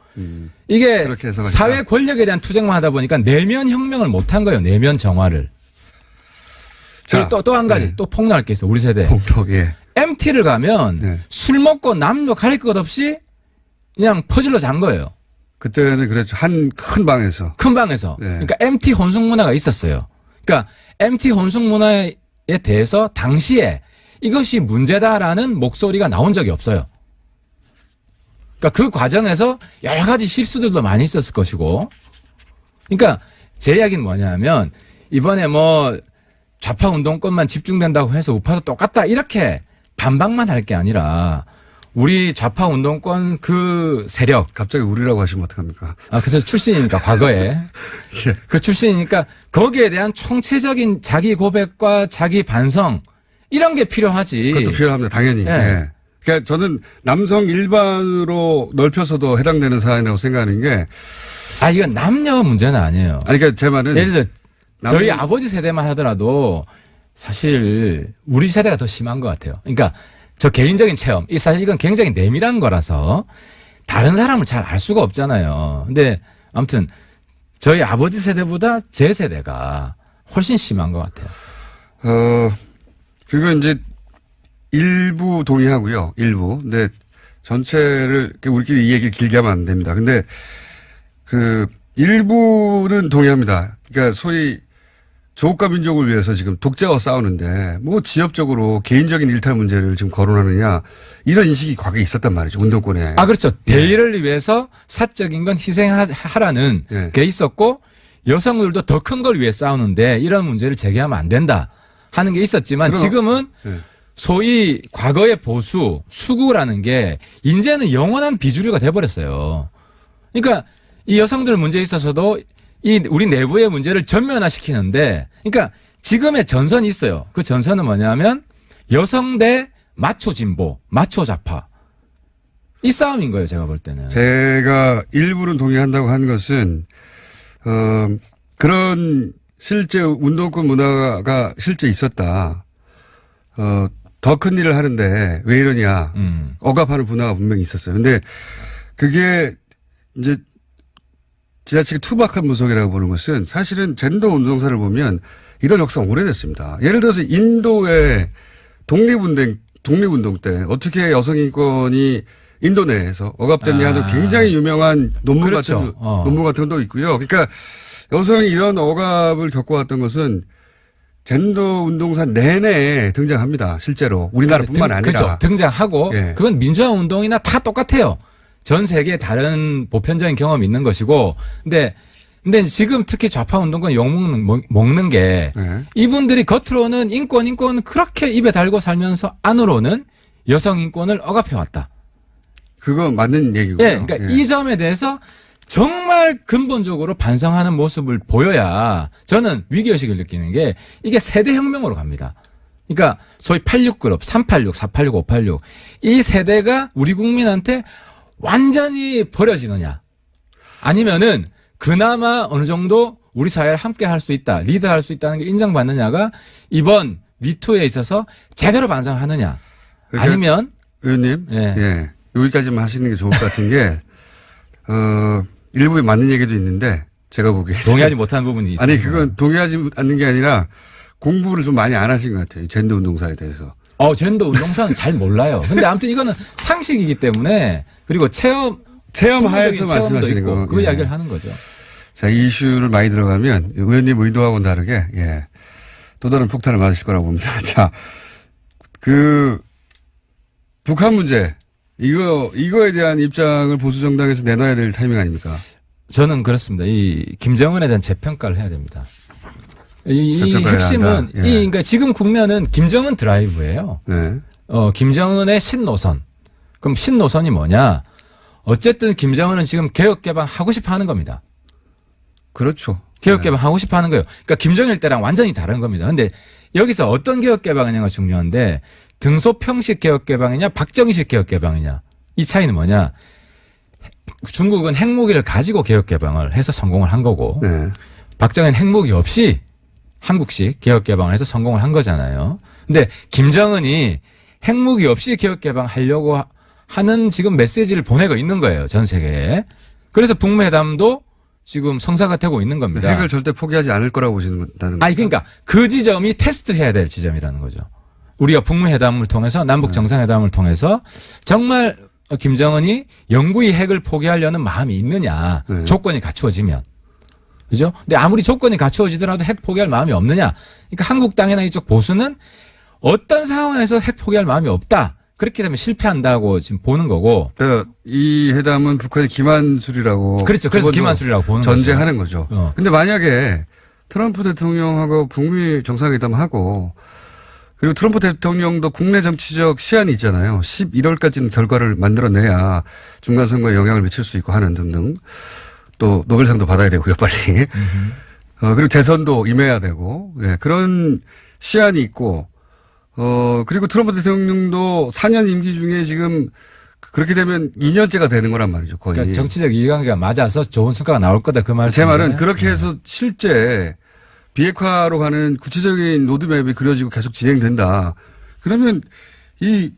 이게 사회 권력에 대한 투쟁만 하다 보니까 내면 혁명을 못한 거예요. 내면 정화를. 그리고 또 한 가지 또 폭로할 게 있어. 우리 세대. 폭로. 예. MT를 가면 술 먹고 남녀 가릴 것 없이 그냥 퍼질러 잔 거예요. 그때는 그랬죠. 한 큰 방에서. 큰 방에서. 그러니까 MT 혼숙 문화가 있었어요. 그러니까 MT 혼숙 문화에 대해서 당시에 이것이 문제다라는 목소리가 나온 적이 없어요. 그러니까 그 과정에서 여러 가지 실수들도 많이 있었을 것이고. 그러니까 제 이야기는 뭐냐면 이번에 뭐 좌파 운동권만 집중된다고 해서 우파도 똑같다 이렇게 반박만 할 게 아니라 우리 좌파 운동권 그 세력. 갑자기 우리라고 하시면 어떡합니까? 그래서 출신이니까 과거에. 그 출신이니까 거기에 대한 총체적인 자기 고백과 자기 반성 이런 게 필요하지. 그것도 필요합니다. 당연히. 예. 그러니까 저는 남성 일반으로 넓혀서도 해당되는 사안이라고 생각하는 게. 이건 남녀 문제는 아니에요. 그러니까 제 말은. 예를 들어 저희 아버지 세대만 하더라도 사실 우리 세대가 더 심한 것 같아요. 그러니까 저 개인적인 체험. 사실 이건 굉장히 내밀한 거라서 다른 사람을 잘 알 수가 없잖아요. 근데 아무튼 저희 아버지 세대보다 제 세대가 훨씬 심한 것 같아요. 그리고 이제 일부 동의하고요. 일부. 근데 전체를 우리끼리 이 얘기를 길게 하면 안 됩니다. 근데 일부는 동의합니다. 그러니까 소위 조국과 민족을 위해서 지금 독재와 싸우는데 뭐 지역적으로 개인적인 일탈 문제를 지금 거론하느냐 이런 인식이 과거에 있었단 말이죠. 운동권에. 그렇죠. 대의를 위해서 사적인 건 희생하라는 게 있었고 여성들도 더 큰 걸 위해 싸우는데 이런 문제를 제기하면 안 된다 하는 게 있었지만 지금은 소위 과거의 보수, 수구라는 게 이제는 영원한 비주류가 돼버렸어요. 그러니까 이 여성들 문제에 있어서도 이 우리 내부의 문제를 전면화시키는데 그러니까 지금의 전선이 있어요. 그 전선은 뭐냐면 여성 대 마초 진보, 마초 좌파. 이 싸움인 거예요. 제가 볼 때는. 제가 일부는 동의한다고 하는 것은 그런 실제 운동권 문화가 실제 있었다. 더 큰 일을 하는데 왜 이러냐. 억압하는 문화가 분명히 있었어요. 근데 그게 이제 지나치게 투박한 분석이라고 보는 것은 사실은 젠더 운동사를 보면 이런 역사가 오래됐습니다. 예를 들어서 인도의 독립운동 때 어떻게 여성인권이 인도 내에서 억압됐냐 하는 굉장히 유명한 논문 같은 것도 있고요. 그러니까 여성이 이런 억압을 겪어왔던 것은 젠더 운동사 내내 등장합니다. 실제로 우리나라뿐만 아니라. 그렇죠. 등장하고 그건 민주화 운동이나 다 똑같아요. 전 세계에 다른 보편적인 경험이 있는 것이고, 근데 지금 특히 좌파 운동권 욕먹는 게 이분들이 겉으로는 인권 그렇게 입에 달고 살면서 안으로는 여성 인권을 억압해왔다. 그거 맞는 얘기고요. 그러니까 이 점에 대해서 정말 근본적으로 반성하는 모습을 보여야 저는 위기의식을 느끼는 게 이게 세대혁명으로 갑니다. 그러니까 소위 86그룹, 386, 486, 586 이 세대가 우리 국민한테 완전히 버려지느냐 아니면은 그나마 어느 정도 우리 사회를 함께 할 수 있다, 리드할 수 있다는 게 인정받느냐가 이번 미투에 있어서 제대로 반성하느냐 그러니까 아니면 의원님 여기까지만 하시는 게 좋을 것 같은 게 일부에 맞는 얘기도 있는데 제가 보기에 동의하지 못하는 부분이 있어요. 아니 그건 동의하지 않는 게 아니라 공부를 좀 많이 안 하신 것 같아요. 젠더 운동사에 대해서. 젠더 운동사는 잘 몰라요. 근데 아무튼 이거는 상식이기 때문에 그리고 체험 하에서 말씀하시는 거. 그 이야기를 하는 거죠. 자, 이 이슈를 많이 들어가면 의원님 의도하고는 다르게 또 다른 폭탄을 맞으실 거라고 봅니다. 자, 북한 문제 이거에 대한 입장을 보수 정당에서 내놔야 될 타이밍 아닙니까? 저는 그렇습니다. 이 김정은에 대한 재평가를 해야 됩니다. 이 핵심은 그러니까 지금 국면은 김정은 드라이브예요. 김정은의 신노선. 그럼 신노선이 뭐냐? 어쨌든 김정은은 지금 개혁 개방 하고 싶어 하는 겁니다. 그렇죠. 개혁 개방 하고 싶어 하는 거예요. 그러니까 김정일 때랑 완전히 다른 겁니다. 근데 여기서 어떤 개혁 개방이냐가 중요한데 등소평식 개혁 개방이냐 박정희식 개혁 개방이냐 이 차이는 뭐냐. 중국은 핵무기를 가지고 개혁 개방을 해서 성공을 한 거고 네. 박정희는 핵무기 없이 한국식 개혁 개방을 해서 성공을 한 거잖아요. 근데 김정은이 핵무기 없이 개혁 개방하려고 하는 지금 메시지를 보내고 있는 거예요. 전 세계에. 그래서 북미회담도 지금 성사가 되고 있는 겁니다. 핵을 절대 포기하지 않을 거라고 보시는 거죠. 아니 그러니까 그 지점이 테스트해야 될 지점이라는 거죠. 우리가 북미회담을 통해서 남북 정상회담을 통해서 정말 김정은이 영구히 핵을 포기하려는 마음이 있느냐. 네. 조건이 갖추어지면. 그죠? 근데 아무리 조건이 갖추어지더라도 핵 포기할 마음이 없느냐. 그러니까 한국당이나 이쪽 보수는 어떤 상황에서 핵 포기할 마음이 없다. 그렇게 되면 실패한다고 지금 보는 거고. 이 회담은 북한의 기만술이라고. 그렇죠. 그래서 기만술이라고 보는 전제하는 거죠. 거죠. 근데 만약에 트럼프 대통령하고 북미 정상회담하고 그리고 트럼프 대통령도 국내 정치적 시한이 있잖아요. 11월까지는 결과를 만들어내야 중간선거에 영향을 미칠 수 있고 하는 등등. 또 노벨상도 받아야 되고요, 빨리. 그리고 재선도 임해야 되고. 예, 그런 시한이 있고 그리고 트럼프 대통령도 4년 임기 중에 지금 그렇게 되면 2년째가 되는 거란 말이죠, 거의. 그러니까 정치적 이해관계가 맞아서 좋은 성과가 나올 거다 그 말씀. 제 말은 그렇게 해서 실제 비핵화로 가는 구체적인 로드맵이 그려지고 계속 진행된다. 그러면 이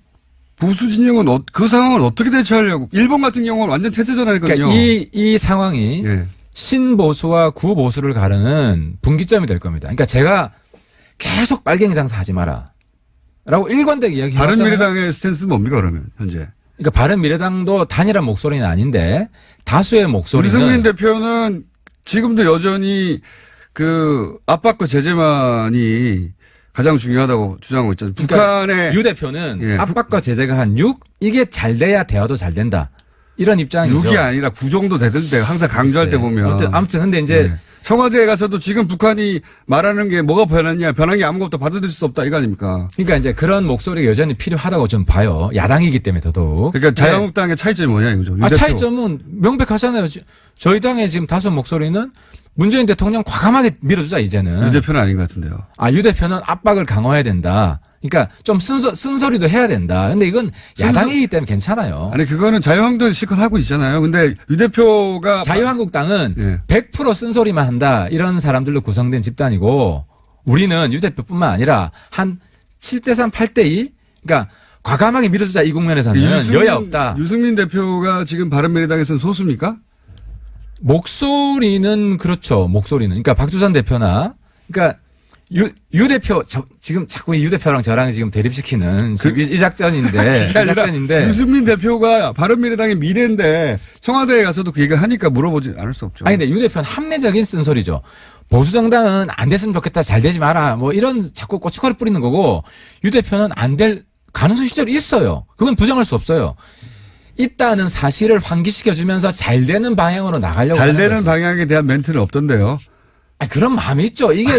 보수 진영은 그 상황을 어떻게 대처하려고? 일본 같은 경우는 완전 태세전환이거든요. 그러니까 이 상황이 예. 신보수와 구보수를 가르는 분기점이 될 겁니다. 그러니까 제가 계속 빨갱이 장사하지 마라. 라고 일관되게 이야기해왔잖아요. 바른미래당의 스탠스는 뭡니까 그러면 현재? 그러니까 바른미래당도 단일한 목소리는 아닌데 다수의 목소리는 유승민 대표는 지금도 여전히 그 압박과 제재만이 가장 중요하다고 주장하고 있잖아요. 그러니까 북한의 유 대표는 예. 압박과 제재가 한 6? 이게 잘 돼야 대화도 잘 된다. 이런 입장이죠. 6이 아니라 9 정도 되던데 항상 강조할 때 보면. 아무튼 근데 이제 네. 청와대에 가서도 지금 북한이 말하는 게 뭐가 변했냐, 변한 게 아무것도 받아들일 수 없다 이거 아닙니까? 그러니까 이제 그런 목소리가 여전히 필요하다고 좀 봐요. 야당이기 때문에 더더욱. 그러니까 자유한국당의 차이점이 뭐냐 이거죠. 유 대표. 차이점은 명백하잖아요. 저희 당의 지금 다수 목소리는 문재인 대통령 과감하게 밀어주자 이제는. 유 대표는 아닌 것 같은데요. 유 대표는 압박을 강화해야 된다. 그러니까 좀 쓴소리도 해야 된다. 근데 이건 야당이기 때문에 괜찮아요. 아니 그거는 자유한국당이 실컷 하고 있잖아요. 근데 유 대표가 자유한국당은 예. 100% 쓴소리만 한다. 이런 사람들로 구성된 집단이고 우리는 유 대표뿐만 아니라 한 7대3, 8대2 그러니까 과감하게 밀어주자 이 국면에서는 여야 없다. 유승민 대표가 지금 바른미래당에서는 소수입니까? 목소리는 그렇죠. 목소리는. 그러니까 박주선 대표나 그러니까 유 대표 지금 자꾸 유 대표랑 저랑 지금 대립시키는 지금 이 작전인데 이 작전인데 유승민 대표가 바른미래당의 미래인데 청와대에 가서도 그 얘기를 하니까 물어보지 않을 수 없죠. 아니 근데 유 대표는 합리적인 쓴소리죠. 보수 정당은 안 됐으면 좋겠다. 잘 되지 마라. 뭐 이런 자꾸 고춧가루 뿌리는 거고 유 대표는 안 될 가능성 실제로 있어요. 그건 부정할 수 없어요. 있다는 사실을 환기시켜주면서 잘 되는 방향으로 나가려고 잘 하는 되는 거죠. 방향에 대한 멘트는 없던데요. 그런 마음이 있죠. 이게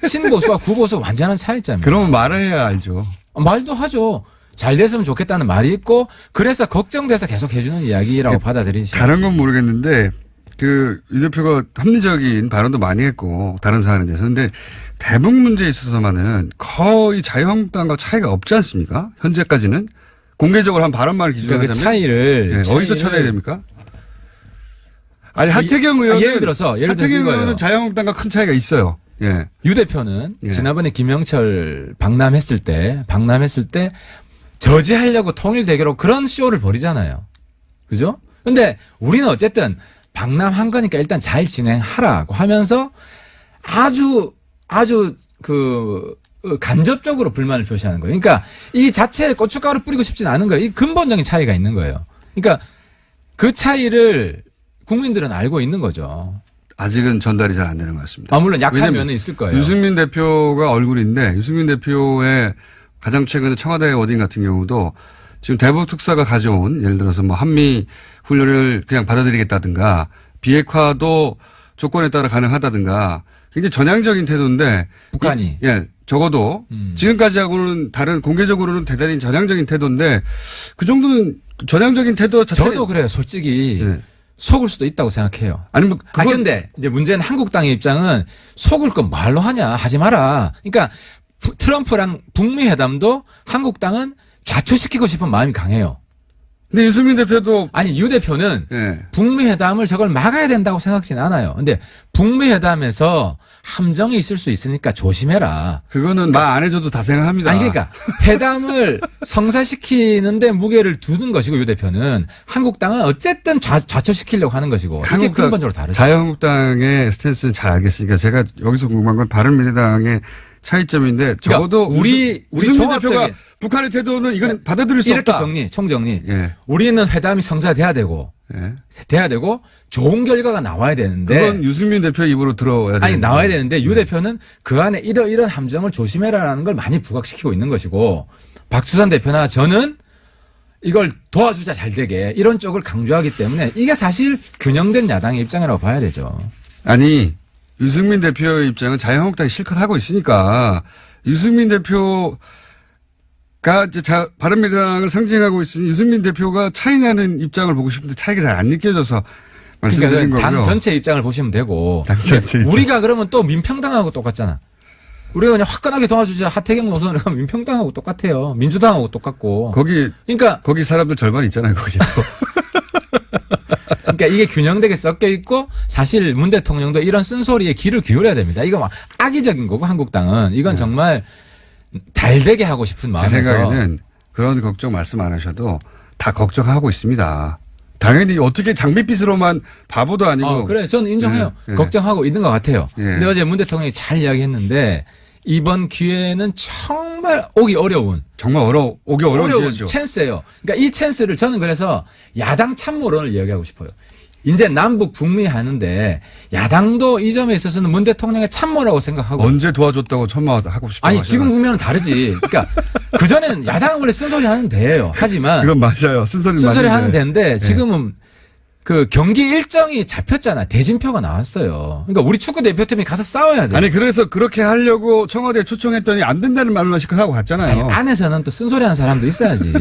신보수와 구보수 완전한 차이점이에요. 그러면 말을 해야 알죠. 말도 하죠. 잘 됐으면 좋겠다는 말이 있고 그래서 걱정돼서 계속 해주는 이야기라고 받아들이시죠. 다른 건 모르겠는데 그 유 대표가 합리적인 발언도 많이 했고 다른 사안에 대해서 근데 대북 문제에 있어서만은 거의 자유한국당과 차이가 없지 않습니까? 현재까지는 공개적으로 한 발언만을 기준으로 그러니까 그 하자면 차이를 어디서 찾아야 됩니까? 아니 하태경 의원은 예를 들어서 하태경 이거예요. 의원은 자유한국당과 큰 차이가 있어요. 예. 유 대표는 예. 지난번에 김영철 방남했을 때 저지하려고 통일 대결로 그런 쇼를 벌이잖아요. 그죠? 근데 우리는 어쨌든 방남한 거니까 일단 잘 진행하라고 하면서 아주 간접적으로 불만을 표시하는 거예요. 그러니까 이 자체에 고춧가루 뿌리고 싶진 않은 거예요. 이 근본적인 차이가 있는 거예요. 그러니까 그 차이를 국민들은 알고 있는 거죠. 아직은 전달이 잘 안 되는 것 같습니다. 물론 약한 왜냐면 면은 있을 거예요. 유승민 대표가 얼굴인데 유승민 대표의 가장 최근에 청와대 워딩 같은 경우도 지금 대북 특사가 가져온 예를 들어서 뭐 한미 훈련을 그냥 받아들이겠다든가 비핵화도 조건에 따라 가능하다든가 굉장히 전향적인 태도인데 북한이. 예, 적어도 지금까지하고는 다른 공개적으로는 대단히 전향적인 태도인데 그 정도는 전향적인 태도 자체는 저도 그래요. 솔직히 예. 속을 수도 있다고 생각해요. 아니 뭐 그건 근데 이제 문제는 한국당의 입장은 속을 건 말로 하냐 하지 마라. 그러니까 트럼프랑 북미 회담도 한국당은 좌초시키고 싶은 마음이 강해요. 근데 유승민 대표도 아니 유 대표는 예. 북미 회담을 저걸 막아야 된다고 생각지는 않아요. 근데 북미 회담에서 함정이 있을 수 있으니까 조심해라. 그거는 말 안 해줘도 다 생각합니다. 아니 그러니까 회담을 성사시키는데 무게를 두는 것이고 유 대표는 한국당은 어쨌든 좌초시키려고 하는 것이고 이게 근본적으로 다르죠. 자유한국당의 스탠스는 잘 알겠으니까 제가 여기서 궁금한 건 바른미래당의 차이점인데 적어도 우리 유승민 종합적인- 대표가 북한의 태도는 이건 받아들일 수 이렇게 없다. 총정리. 예. 우리는 회담이 성사돼야 되고 예. 좋은 결과가 나와야 되는데 그건 유승민 대표 입으로 들어야 돼. 아니 나와야 되는데 유 대표는 그 안에 이런 함정을 조심해라라는 걸 많이 부각시키고 있는 것이고 박수산 대표나 저는 이걸 도와주자 잘 되게 이런 쪽을 강조하기 때문에 이게 사실 균형된 야당의 입장이라고 봐야 되죠. 아니 유승민 대표의 입장은 자유한국당이 실컷 하고 있으니까 유승민 대표가 이제 바른미래당을 상징하고 있으니 유승민 대표가 차이나는 입장을 보고 싶은데 차이가 잘 안 느껴져서 말씀드린 그러니까 거고요. 당 전체 입장을 보시면 되고 당 전체 입장. 우리가 그러면 또 민평당하고 똑같잖아. 우리가 그냥 화끈하게 도와주자 하태경 노선을 가면 민평당하고 똑같아요. 민주당하고 똑같고. 그러니까 거기 사람들 절반 있잖아요. 거기 또. 그러니까 이게 균형되게 섞여 있고 사실 문 대통령도 이런 쓴소리에 귀를 기울여야 됩니다. 이거 막 악의적인 거고 한국당은 이건 정말 달되게 하고 싶은 제 마음에서 생각에는 그런 걱정 말씀 안 하셔도 다 걱정하고 있습니다. 당연히 어떻게 장밋빛으로만 바보도 아니고. 그래 저는 인정해요. 예, 예. 걱정하고 있는 것 같아요. 예. 근데 어제 문 대통령이 잘 이야기했는데 이번 기회는 정말 오기 어려운 정말 오기 어려운 기회죠. 찬스예요. 그러니까 이 찬스를 저는 그래서 야당 참모론을 이야기하고 싶어요. 이제 남북 북미 하는데 야당도 이 점에 있어서는 문 대통령의 참모라고 생각하고 언제 도와줬다고 천마하고 싶어. 아니 지금 보면 다르지. 그러니까 그 전에는 야당은 원래 쓴소리 하는 데예요. 하지만 그건 맞아요. 쓴소리 하는 데인데 지금은 그 경기 일정이 잡혔잖아. 대진표가 나왔어요. 그러니까 우리 축구 대표팀이 가서 싸워야 돼. 아니 그래서 그렇게 하려고 청와대에 초청했더니 안 된다는 말만 시켜 하고 갔잖아요. 아니, 안에서는 또 쓴소리하는 사람도 있어야지.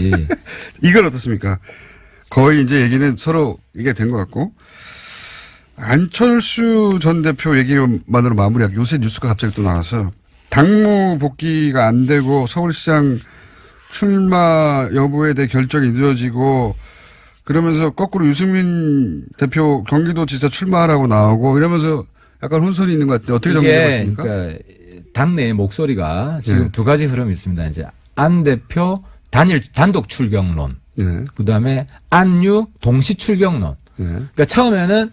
이건 어떻습니까? 거의 이제 얘기는 서로 이게 된 것 같고 안철수 전 대표 얘기만으로 마무리하고 요새 뉴스가 갑자기 또 나와서 당무 복귀가 안 되고 서울시장 출마 여부에 대해 결정이 늦어지고 그러면서 거꾸로 유승민 대표 경기도지사 출마하라고 나오고 이러면서 약간 혼선이 있는 것 같은데 어떻게 정리되고 있습니까? 그러니까 당내의 목소리가 지금 예. 두 가지 흐름이 있습니다. 이제 안 대표 단독 출경론, 예. 그다음에 안유 동시 출경론. 예. 그러니까 처음에는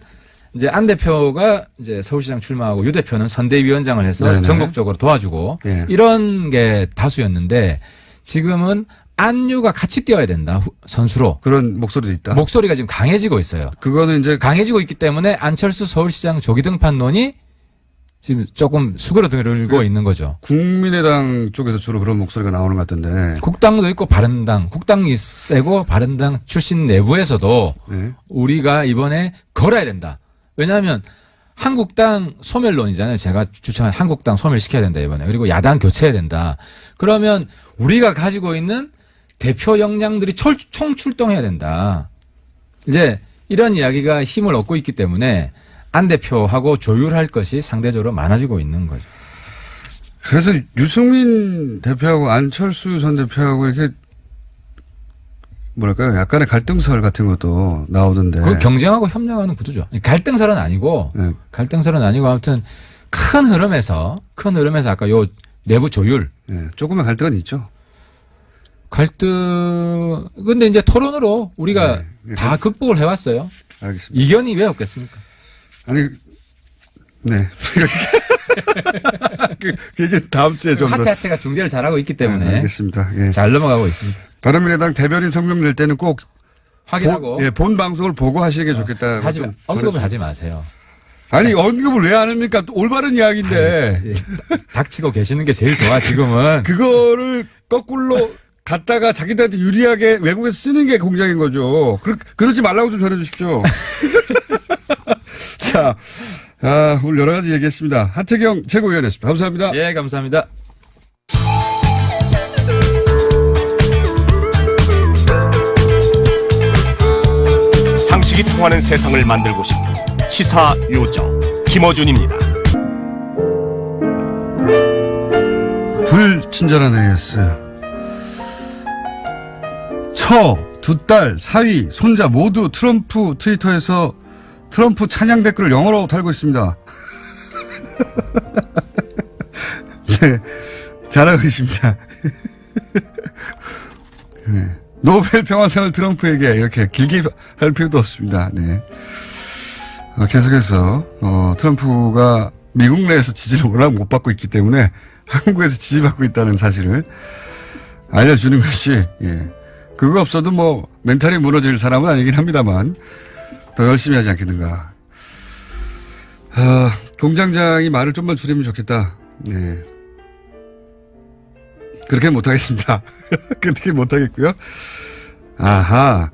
이제 안 대표가 이제 서울시장 출마하고 유 대표는 선대위원장을 해서 네네. 전국적으로 도와주고 예. 이런 게 다수였는데 지금은 안유가 같이 뛰어야 된다 선수로. 그런 목소리도 있다. 목소리가 지금 강해지고 있어요. 그거는 이제 강해지고 있기 때문에 안철수 서울시장 조기 등판론이 지금 조금 수그러들고 있는 거죠. 국민의당 쪽에서 주로 그런 목소리가 나오는 것 같던데. 국당도 있고 바른당, 국당이 세고 바른당 출신 내부에서도 네. 우리가 이번에 걸어야 된다. 왜냐하면 한국당 소멸론이잖아요. 제가 주창한 한국당 소멸시켜야 된다 이번에. 그리고 야당 교체해야 된다. 그러면 우리가 가지고 있는 대표 역량들이 총출동해야 된다. 이제 이런 이야기가 힘을 얻고 있기 때문에 안 대표하고 조율할 것이 상대적으로 많아지고 있는 거죠. 그래서 유승민 대표하고 안철수 전 대표하고 이렇게 뭐랄까요? 약간의 갈등설 같은 것도 나오던데. 그 경쟁하고 협력하는 구도죠. 갈등설은 아니고 네. 갈등설은 아니고 아무튼 큰 흐름에서 아까 요 내부 조율 네. 조금의 갈등은 있죠. 근데 이제 토론으로 우리가 네. 다 극복을 해왔어요. 알겠습니다. 이견이 왜 없겠습니까? 아니, 네. 그 얘기 다음 주에 좀 더. 하태하태가 중재를 잘하고 있기 때문에 네, 알겠습니다. 예. 잘 넘어가고 있습니다. 바른미래당 대변인 성명 낼 때는 꼭 확인하고 본 방송을 보고 하시는 게 좋겠다. 하지만 언급을 하지 마세요. 아니 언급을 왜 안 합니까? 또 올바른 이야기인데. 예. 닥치고 계시는 게 제일 좋아 지금은. 그거를 거꾸로 갖다가 자기들한테 유리하게 외국에서 쓰는 게 공작인 거죠. 그러지 말라고 좀 전해 주십시오. 자, 오늘 여러 가지 얘기했습니다. 하태경 최고위원이었습니다. 감사합니다. 예, 감사합니다. 상식이 통하는 세상을 만들고 싶은 시사 요정 김어준입니다. 불친절한 AS. 두 딸, 사위, 손자 모두 트럼프 트위터에서 트럼프 찬양 댓글을 영어로 달고 있습니다. 네, 잘하고 계십니다. 네. 노벨 평화상을 트럼프에게 이렇게 길게 할 필요도 없습니다. 네. 계속해서 트럼프가 미국 내에서 지지를 워낙 못 받고 있기 때문에 한국에서 지지받고 있다는 사실을 알려주는 것이, 예. 그거 없어도 뭐 멘탈이 무너질 사람은 아니긴 합니다만 더 열심히 하지 않겠는가. 공장장이 말을 좀만 줄이면 좋겠다. 네. 그렇게 못하겠습니다. 그렇게 못하겠고요. 아하.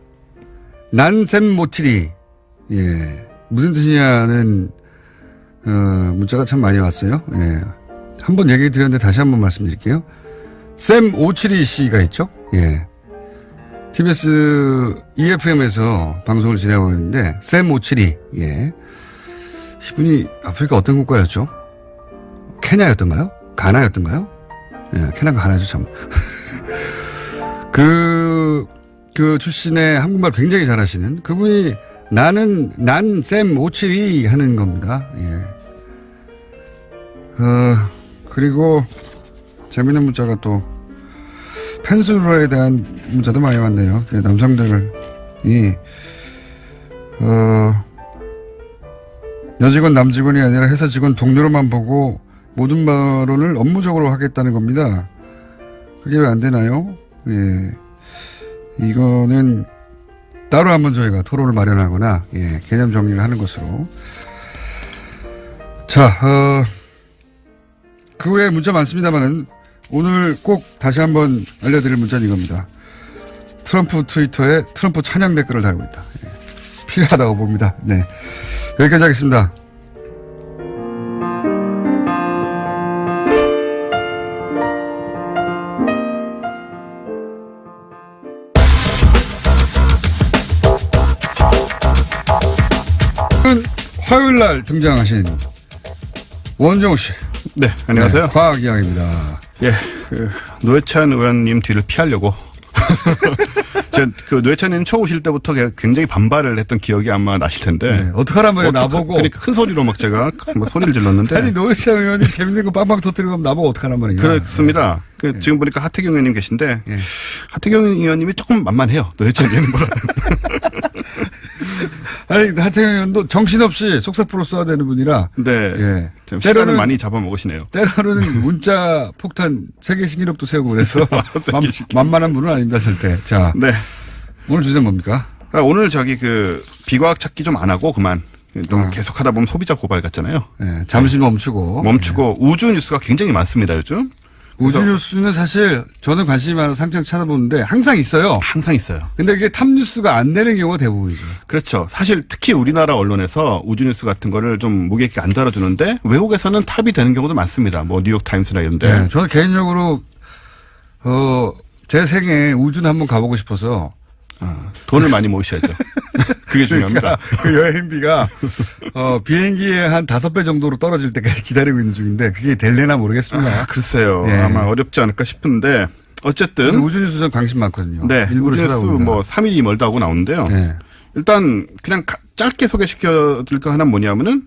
난셈 모치리. 예. 무슨 뜻이냐는, 문자가 참 많이 왔어요. 예. 한번 얘기 드렸는데 다시 한번 말씀드릴게요. 샘 오치리 씨가 있죠? 예. TBS EFM에서 방송을 진행하고 있는데, 샘 오치리. 예. 이분이 아프리카 어떤 국가였죠? 케냐였던가요? 가나였던가요? 예, 케냐가 가나죠, 참. 그 출신의 한국말 굉장히 잘하시는 그분이 난 샘 오칠이 하는 겁니다. 예. 그리고 재밌는 문자가 또 펜스루라에 대한 문자도 많이 왔네요. 남성들이, 여직원 남직원이 아니라 회사 직원 동료로만 보고 모든 발언을 업무적으로 하겠다는 겁니다. 그게 왜 안 되나요? 예. 이거는 따로 한번 저희가 토론을 마련하거나, 예, 개념 정리를 하는 것으로. 자, 그 외에 문자 많습니다만은 오늘 꼭 다시 한번 알려드릴 문자는 이겁니다. 트럼프 트위터에 트럼프 찬양 댓글을 달고 있다. 예. 필요하다고 봅니다. 네. 여기까지 하겠습니다. 화요일 날 등장하신 원정우 씨. 네, 안녕하세요. 네, 과학 이야기입니다. 예, 노회찬 의원님 뒤를 피하려고. 제가 노회찬 의원님 처음 오실 때부터 굉장히 반발을 했던 기억이 아마 나실 텐데. 네, 어떡하란 말이에요, 나보고. 그러니까 큰 소리로 막 제가 소리를 질렀는데. 아니, 노회찬 의원이 재밌는 거 빵빵 터뜨리고 나보고 어떡하란 말이에요. 그렇습니다. 네. 지금 보니까 하태경 의원님 계신데. 네. 하태경 의원님이 조금 만만해요. 노회찬 의원님보다. 아니, 하태경 의원도 정신없이 속사포로 써야 되는 분이라. 네. 예. 시간을 많이 잡아먹으시네요. 때로는 문자 폭탄 세계 신기록도 세우고 그래서 만만한 분은 아닙니다, 절대. 자. 네. 오늘 주제는 뭡니까? 오늘 비과학 찾기 좀 안 하고 그만. 너무 계속 하다 보면 소비자 고발 같잖아요. 네, 잠시 멈추고. 우주 뉴스가 굉장히 많습니다, 요즘. 우주 뉴스는 사실 저는 관심이 많아서 상장 찾아보는데 항상 있어요. 항상 있어요. 근데 이게 탑 뉴스가 안 되는 경우가 대부분이죠. 그렇죠. 사실 특히 우리나라 언론에서 우주 뉴스 같은 거를 좀 무게 있게 안 다뤄주는데 외국에서는 탑이 되는 경우도 많습니다. 뭐 뉴욕 타임스나 이런데. 네, 저는 개인적으로 제 생에 우주는 한번 가보고 싶어서 돈을 많이 모으셔야죠. 그게 중요합니다. 그러니까 그 여행비가 비행기에 한 5배 정도로 떨어질 때까지 기다리고 있는 중인데 그게 될래나 모르겠습니다. 글쎄요. 예. 아마 어렵지 않을까 싶은데 어쨌든 우주뉴스 전 관심 많거든요. 네, 일부러 우주뉴스 찾아봅니다. 3일이 멀다 하고 나오는데요. 네. 일단 그냥 짧게 소개시켜드릴 거 하나 뭐냐면은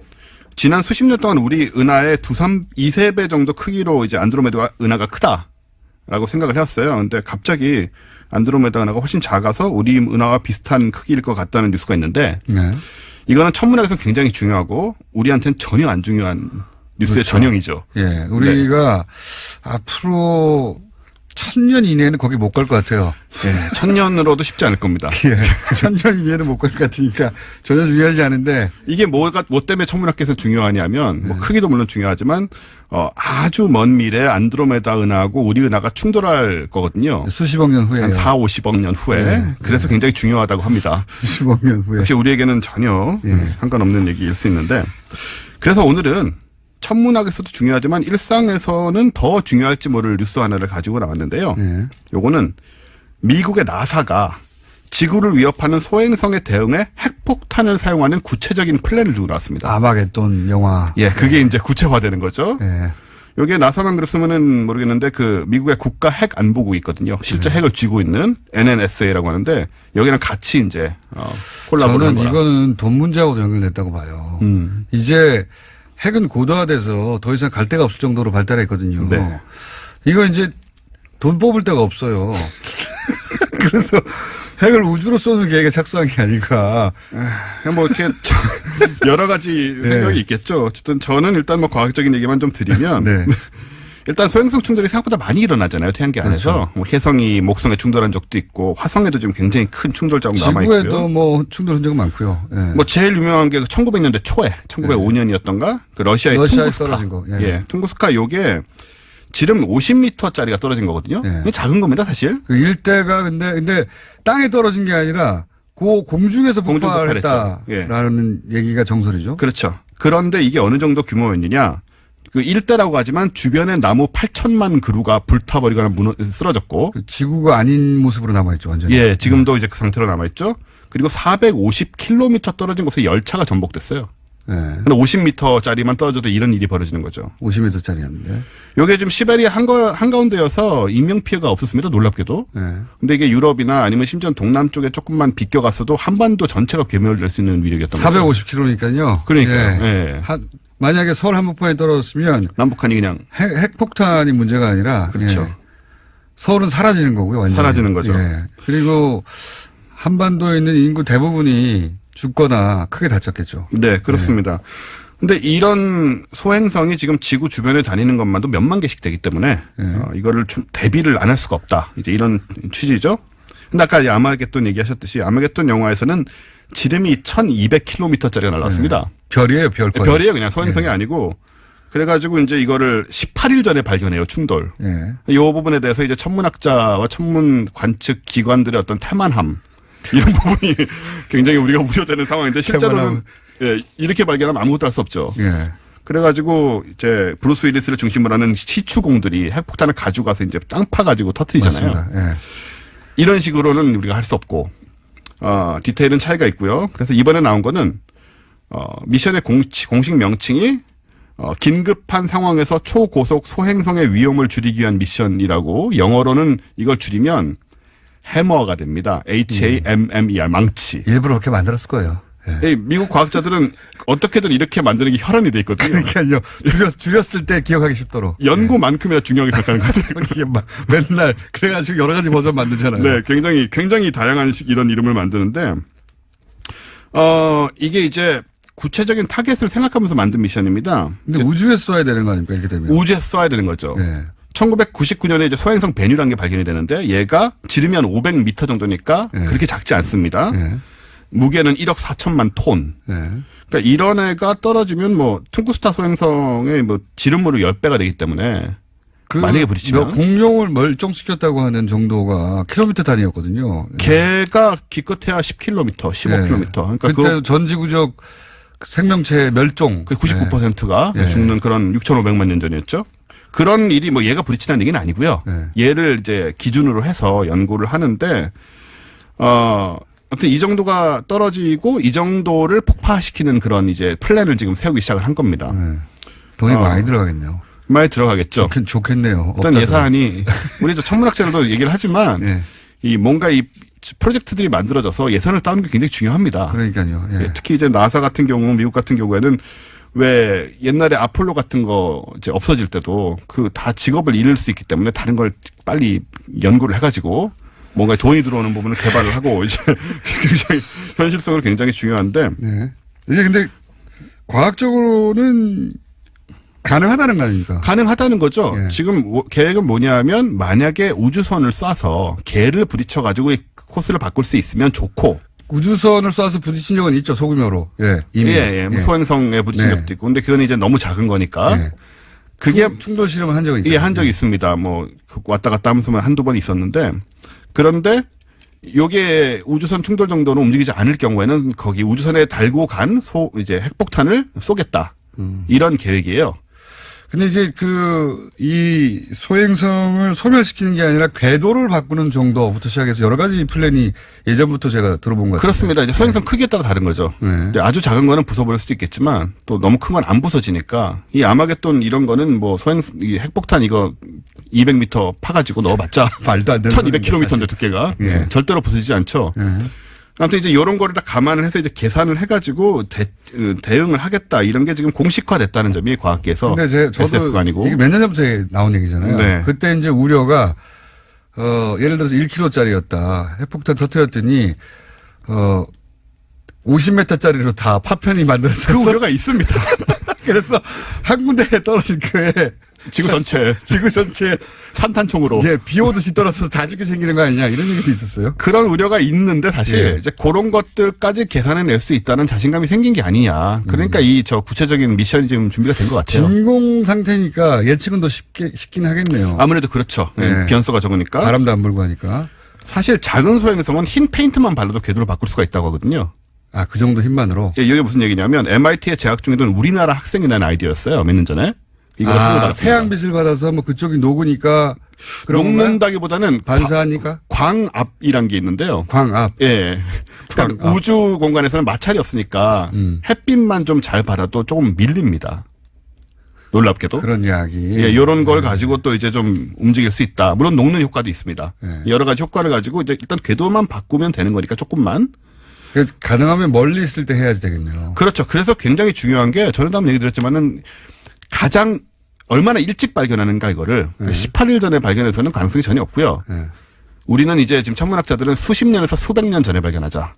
지난 수십 년 동안 우리 은하의 2~3배 정도 크기로 이제 안드로메다 은하가 크다라고 생각을 해왔어요. 근데 갑자기 안드로메다 은하가 훨씬 작아서 우리 은하와 비슷한 크기일 것 같다는 뉴스가 있는데 네. 이거는 천문학에서 굉장히 중요하고 우리한테는 전혀 안 중요한 뉴스의 그렇죠. 전형이죠. 예, 우리가 앞으로 1000년 이내에는 거기 못 갈 것 같아요. 예, 1000년으로도 쉽지 않을 겁니다. 예, 1000년 이내는 못 갈 것 같으니까 전혀 중요하지 않은데 이게 뭐 때문에 천문학계에서 중요하냐면 뭐 크기도 물론 중요하지만 아주 먼 미래 안드로메다 은하하고 우리 은하가 충돌할 거거든요. 수십억 년 후에 한 4~50억 년 후에. 네. 그래서 굉장히 중요하다고 합니다. 수십억 년 후에 역시 우리에게는 전혀 상관없는 얘기일 수 있는데 그래서 오늘은 천문학에서도 중요하지만 일상에서는 더 중요할지 모를 뉴스 하나를 가지고 나왔는데요. 네. 요거는 미국의 나사가 지구를 위협하는 소행성에 대응해 핵폭탄을 사용하는 구체적인 플랜을 두고 나왔습니다. 아마겟돈 영화. 예, 그게 이제 구체화되는 거죠. 예. 여기에 나사만 그랬으면은 모르겠는데 그 미국의 국가 핵 안보국이 있거든요. 실제 핵을 쥐고 있는 NNSA라고 하는데 여기랑 같이 이제 콜라보를 한 저는 거라. 이거는 돈 문제하고도 연결됐다고 봐요. 이제 핵은 고도화돼서 더 이상 갈 데가 없을 정도로 발달했거든요. 네. 이거 이제 돈 뽑을 데가 없어요. 그래서 핵을 우주로 쏘는 계획에 착수한 게 아닌가. 뭐 이렇게 여러 가지 생각이 있겠죠. 어쨌든 저는 일단 뭐 과학적인 얘기만 좀 드리면 네. 일단 소행성 충돌이 생각보다 많이 일어나잖아요. 태양계 안에서. 그렇죠. 뭐 혜성이 목성에 충돌한 적도 있고 화성에도 지금 굉장히 큰 충돌 자국 남아 있고요. 지구에도 뭐 충돌 흔적은 많고요. 예. 뭐 제일 유명한 게 1900년대 초에 1905년이었던가 그 러시아의 러시아에 퉁구스카. 떨어진 거. 예. 예. 퉁구스카 요게 지름 50m짜리가 떨어진 거거든요. 예. 작은 겁니다, 사실. 그 일대가 근데 땅에 떨어진 게 아니라 그 공중에서 공중 폭발했죠. 폭발했다라는 얘기가 정설이죠. 그렇죠. 그런데 이게 어느 정도 규모였느냐? 그 일대라고 하지만 주변에 나무 8천만 그루가 불타버리거나 쓰러졌고. 그 지구가 아닌 모습으로 남아있죠, 완전히. 예, 지금도 이제 그 상태로 남아있죠. 그리고 450km 떨어진 곳에 열차가 전복됐어요. 예. 근데 50m짜리만 떨어져도 이런 일이 벌어지는 거죠. 50m짜리였는데. 요게 지금 시베리아 한가운데여서 인명피해가 없었습니다. 놀랍게도. 예. 근데 근데 이게 유럽이나 아니면 심지어 동남 쪽에 조금만 비껴갔어도 한반도 전체가 괴멸될 수 있는 위력이었던 거죠. 450km니까요. 그러니까요. 예. 만약에 서울 한복판에 떨어졌으면 남북한이 그냥 핵폭탄이 문제가 아니라 그렇죠. 예. 서울은 사라지는 거고요. 완전히. 사라지는 거죠. 예. 그리고 한반도에 있는 인구 대부분이 죽거나 크게 다쳤겠죠. 네, 그렇습니다. 근데 이런 소행성이 지금 지구 주변에 다니는 것만도 몇만 개씩 되기 때문에 이거를 좀 대비를 안 할 수가 없다. 이제 이런 취지죠. 근데 아까 아마겟돈 얘기하셨듯이 아마겟돈 영화에서는 지름이 1200km짜리가 날랐습니다. 별이에요, 별. 거의. 별이에요. 그냥 소행성이 아니고. 그래가지고 이제 이거를 18일 전에 발견해요. 충돌. 예. 이 부분에 대해서 이제 천문학자와 천문 관측 기관들의 어떤 태만함 이런 부분이 굉장히 우리가 우려되는 상황인데 실제로는 예, 이렇게 발견하면 아무것도 할 수 없죠. 예. 그래가지고 이제 브루스 윌리스를 중심으로 하는 시추공들이 핵폭탄을 가져가서 이제 땅 파가지고 터뜨리잖아요. 맞습니다. 예. 이런 식으로는 우리가 할 수 없고 디테일은 차이가 있고요. 그래서 이번에 나온 거는 미션의 공식 명칭이 긴급한 상황에서 초고속 소행성의 위험을 줄이기 위한 미션이라고 영어로는 이걸 줄이면 해머가 됩니다. HAMMER 망치. 일부러 그렇게 만들었을 거예요. 예. 미국 과학자들은 어떻게든 이렇게 만드는 게 혈안이 돼 있거든요. 그러니까요. 줄였을 때 기억하기 쉽도록. 연구만큼이나 중요하게 생각하는 거죠. 이게 막 맨날 그래가지고 여러 가지 버전 만들잖아요. 네, 굉장히 다양한 이런 이름을 만드는데 이게 이제 구체적인 타겟을 생각하면서 만든 미션입니다. 근데 우주에서 쏴야 되는 거 아닙니까? 이렇게 되면. 우주에서 쏴야 되는 거죠. 네. 1999년에 이제 소행성 베뉴라는 게 발견이 되는데 얘가 지름이 한 500m 정도니까 네. 그렇게 작지 않습니다. 네. 무게는 1억 4천만 톤. 네. 그러니까 이런 애가 떨어지면 뭐 퉁구스타 소행성의 뭐 지름으로 10배가 되기 때문에 만약에 부딪히면 공룡을 멀쩡시켰다고 하는 정도가 킬로미터 단위였거든요. 걔가 기껏해야 10km, 15km. 네. 그러니까 그때 전지구적 생명체 멸종. 그 99%가 네. 죽는 그런 6,500만 년 전이었죠. 그런 일이 뭐 얘가 부딪히는 얘기는 아니고요. 네. 얘를 이제 기준으로 해서 연구를 하는데 아무튼 이 정도가 떨어지고 이 정도를 폭파시키는 그런 이제 플랜을 지금 세우기 시작을 한 겁니다. 네. 돈이 많이 들어가겠네요. 많이 들어가겠죠. 좋겠네요. 일단 예산이 우리 저 천문학자들도 얘기를 하지만 네. 이 뭔가 이 프로젝트들이 만들어져서 예산을 따는 게 굉장히 중요합니다. 그러니까요. 예. 예, 특히 이제 나사 같은 경우, 미국 같은 경우에는 왜 옛날에 아폴로 같은 거 이제 없어질 때도 그 다 직업을 잃을 수 있기 때문에 다른 걸 빨리 연구를 해가지고 뭔가 돈이 들어오는 부분을 개발을 하고 이제 굉장히 현실성으로 굉장히 중요한데. 네. 이게 근데 과학적으로는 가능하다는 거 아닙니까? 가능하다는 거죠. 예. 지금 계획은 뭐냐면 만약에 우주선을 쏴서 개를 부딪혀가지고 코스를 바꿀 수 있으면 좋고. 우주선을 쏴서 부딪힌 적은 있죠, 소규모로. 예, 이미. 뭐 소행성에 부딪힌 네. 적도 있고. 근데 그건 이제 너무 작은 거니까. 예. 그게 충돌 실험을 한 적은 있죠. 예, 한 적이 있습니다. 뭐 왔다 갔다 하면서만 한두 번 있었는데. 그런데 요게 우주선 충돌 정도는 움직이지 않을 경우에는 거기 우주선에 달고 간 이제 핵폭탄을 쏘겠다. 이런 계획이에요. 근데 이제 이 소행성을 소멸시키는 게 아니라 궤도를 바꾸는 정도부터 시작해서 여러 가지 플랜이 예전부터 제가 들어본 것 같습니다. 그렇습니다. 이제 소행성 크기에 따라 다른 거죠. 네. 근데 아주 작은 거는 부숴버릴 수도 있겠지만 또 너무 큰 건 안 부서지니까 이 아마겟돈 이런 거는 뭐 이 핵폭탄 이거 200m 파가지고 넣어봤자 말도 안 되는 1200km인데 두께가 예. 절대로 부서지지 않죠. 예. 아무튼 이제 이런 거를 다 감안을 해서 이제 계산을 해가지고 대응을 하겠다 이런 게 지금 공식화됐다는 점이 과학계에서 근데 저도 SF가 아니고 이게 몇 년 전부터 나온 얘기잖아요. 네. 그때 이제 우려가 예를 들어서 1kg짜리였다. 핵폭탄 터뜨렸더니 50m짜리로 다 파편이 만들어졌어. 그 우려가 있습니다. 그래서 한 군데에 떨어진 거에 지구 전체 산탄총으로 예, 비 오듯이 떨어져서 다 죽게 생기는 거 아니냐 이런 얘기도 있었어요. 그런 우려가 있는데 사실 예. 이제 그런 것들까지 계산해낼 수 있다는 자신감이 생긴 게 아니냐. 그러니까 이 구체적인 미션이 지금 준비가 된 것 같아요. 진공 상태니까 예측은 더 쉽긴 하겠네요. 아무래도 그렇죠. 예. 변수가 적으니까. 바람도 안 불고 하니까. 사실 작은 소행성은 흰 페인트만 발라도 궤도를 바꿀 수가 있다고 하거든요. 아, 그 정도 힘만으로. 예, 이게 무슨 얘기냐면 MIT에 재학 중이던 우리나라 학생이 낸 아이디어였어요. 몇 년 전에. 이거 태양빛을 받아서 뭐 그쪽이 녹으니까 녹는다기보다는 반사하니까 광압이란 게 있는데요. 광압. 예. 그러니까 광압. 우주 공간에서는 마찰이 없으니까 햇빛만 좀 잘 받아도 조금 밀립니다. 놀랍게도. 그런 이야기. 예, 요런 걸 가지고 또 이제 좀 움직일 수 있다. 물론 녹는 효과도 있습니다. 예. 여러 가지 효과를 가지고 이제 일단 궤도만 바꾸면 되는 거니까 조금만. 가능하면 멀리 있을 때 해야지 되겠네요. 그렇죠. 그래서 굉장히 중요한 게 전에도 한번 얘기 드렸지만은 가장 얼마나 일찍 발견하는가 이거를 18일 전에 발견해서는 가능성이 전혀 없고요. 네. 우리는 이제 지금 천문학자들은 수십 년에서 수백 년 전에 발견하자.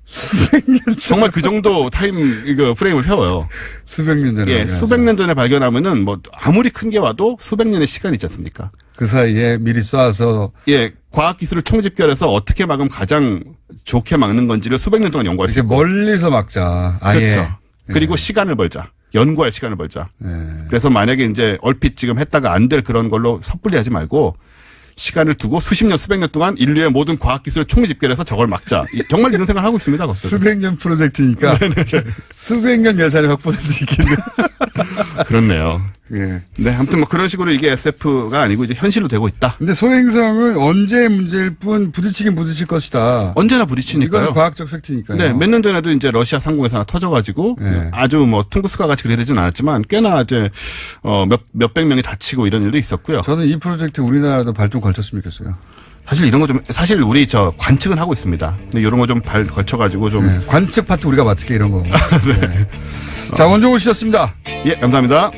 정말 그 정도 프레임을 세워요. 수백 년 전에. 예, 수백 년 전에 발견하면은 뭐 아무리 큰 게 와도 수백 년의 시간이 있지 않습니까? 그 사이에 미리 쏴서. 예, 과학 기술을 총집결해서 어떻게 막으면 가장 좋게 막는 건지를 수백 년 동안 연구할 수 이제 있고. 멀리서 막자. 아예. 그렇죠. 그리고 시간을 벌자. 연구할 시간을 벌자. 예. 그래서 만약에 이제 얼핏 지금 했다가 안 될 그런 걸로 섣불리 하지 말고 시간을 두고 수십 년, 수백 년 동안 인류의 모든 과학 기술을 총집결해서 저걸 막자. 정말 이런 생각을 하고 있습니다. 거기서. 수백 년 프로젝트니까 수백 년 예산이 확보될 수 있겠네요. 그렇네요. 예. 네, 아무튼 뭐 그런 식으로 이게 SF가 아니고 이제 현실로 되고 있다. 근데 소행성은 언제의 문제일 뿐 부딪히긴 부딪힐 것이다. 언제나 부딪히니까요. 이건 과학적 팩트니까요. 네, 몇 년 전에도 이제 러시아 상공에서 하나 터져가지고 네. 아주 뭐 퉁구스카 같이 그러진 않았지만 꽤나 이제 몇백 명이 다치고 이런 일도 있었고요. 저는 이 프로젝트 우리나라도 발 좀 걸쳤으면 좋겠어요. 사실 이런 거 좀 사실 우리 관측은 하고 있습니다. 근데 이런 거 좀 발 걸쳐가지고 좀 네. 관측 파트 우리가 맡을게 이런 거. 네. 자, 원종우 씨였습니다. 예, 감사합니다.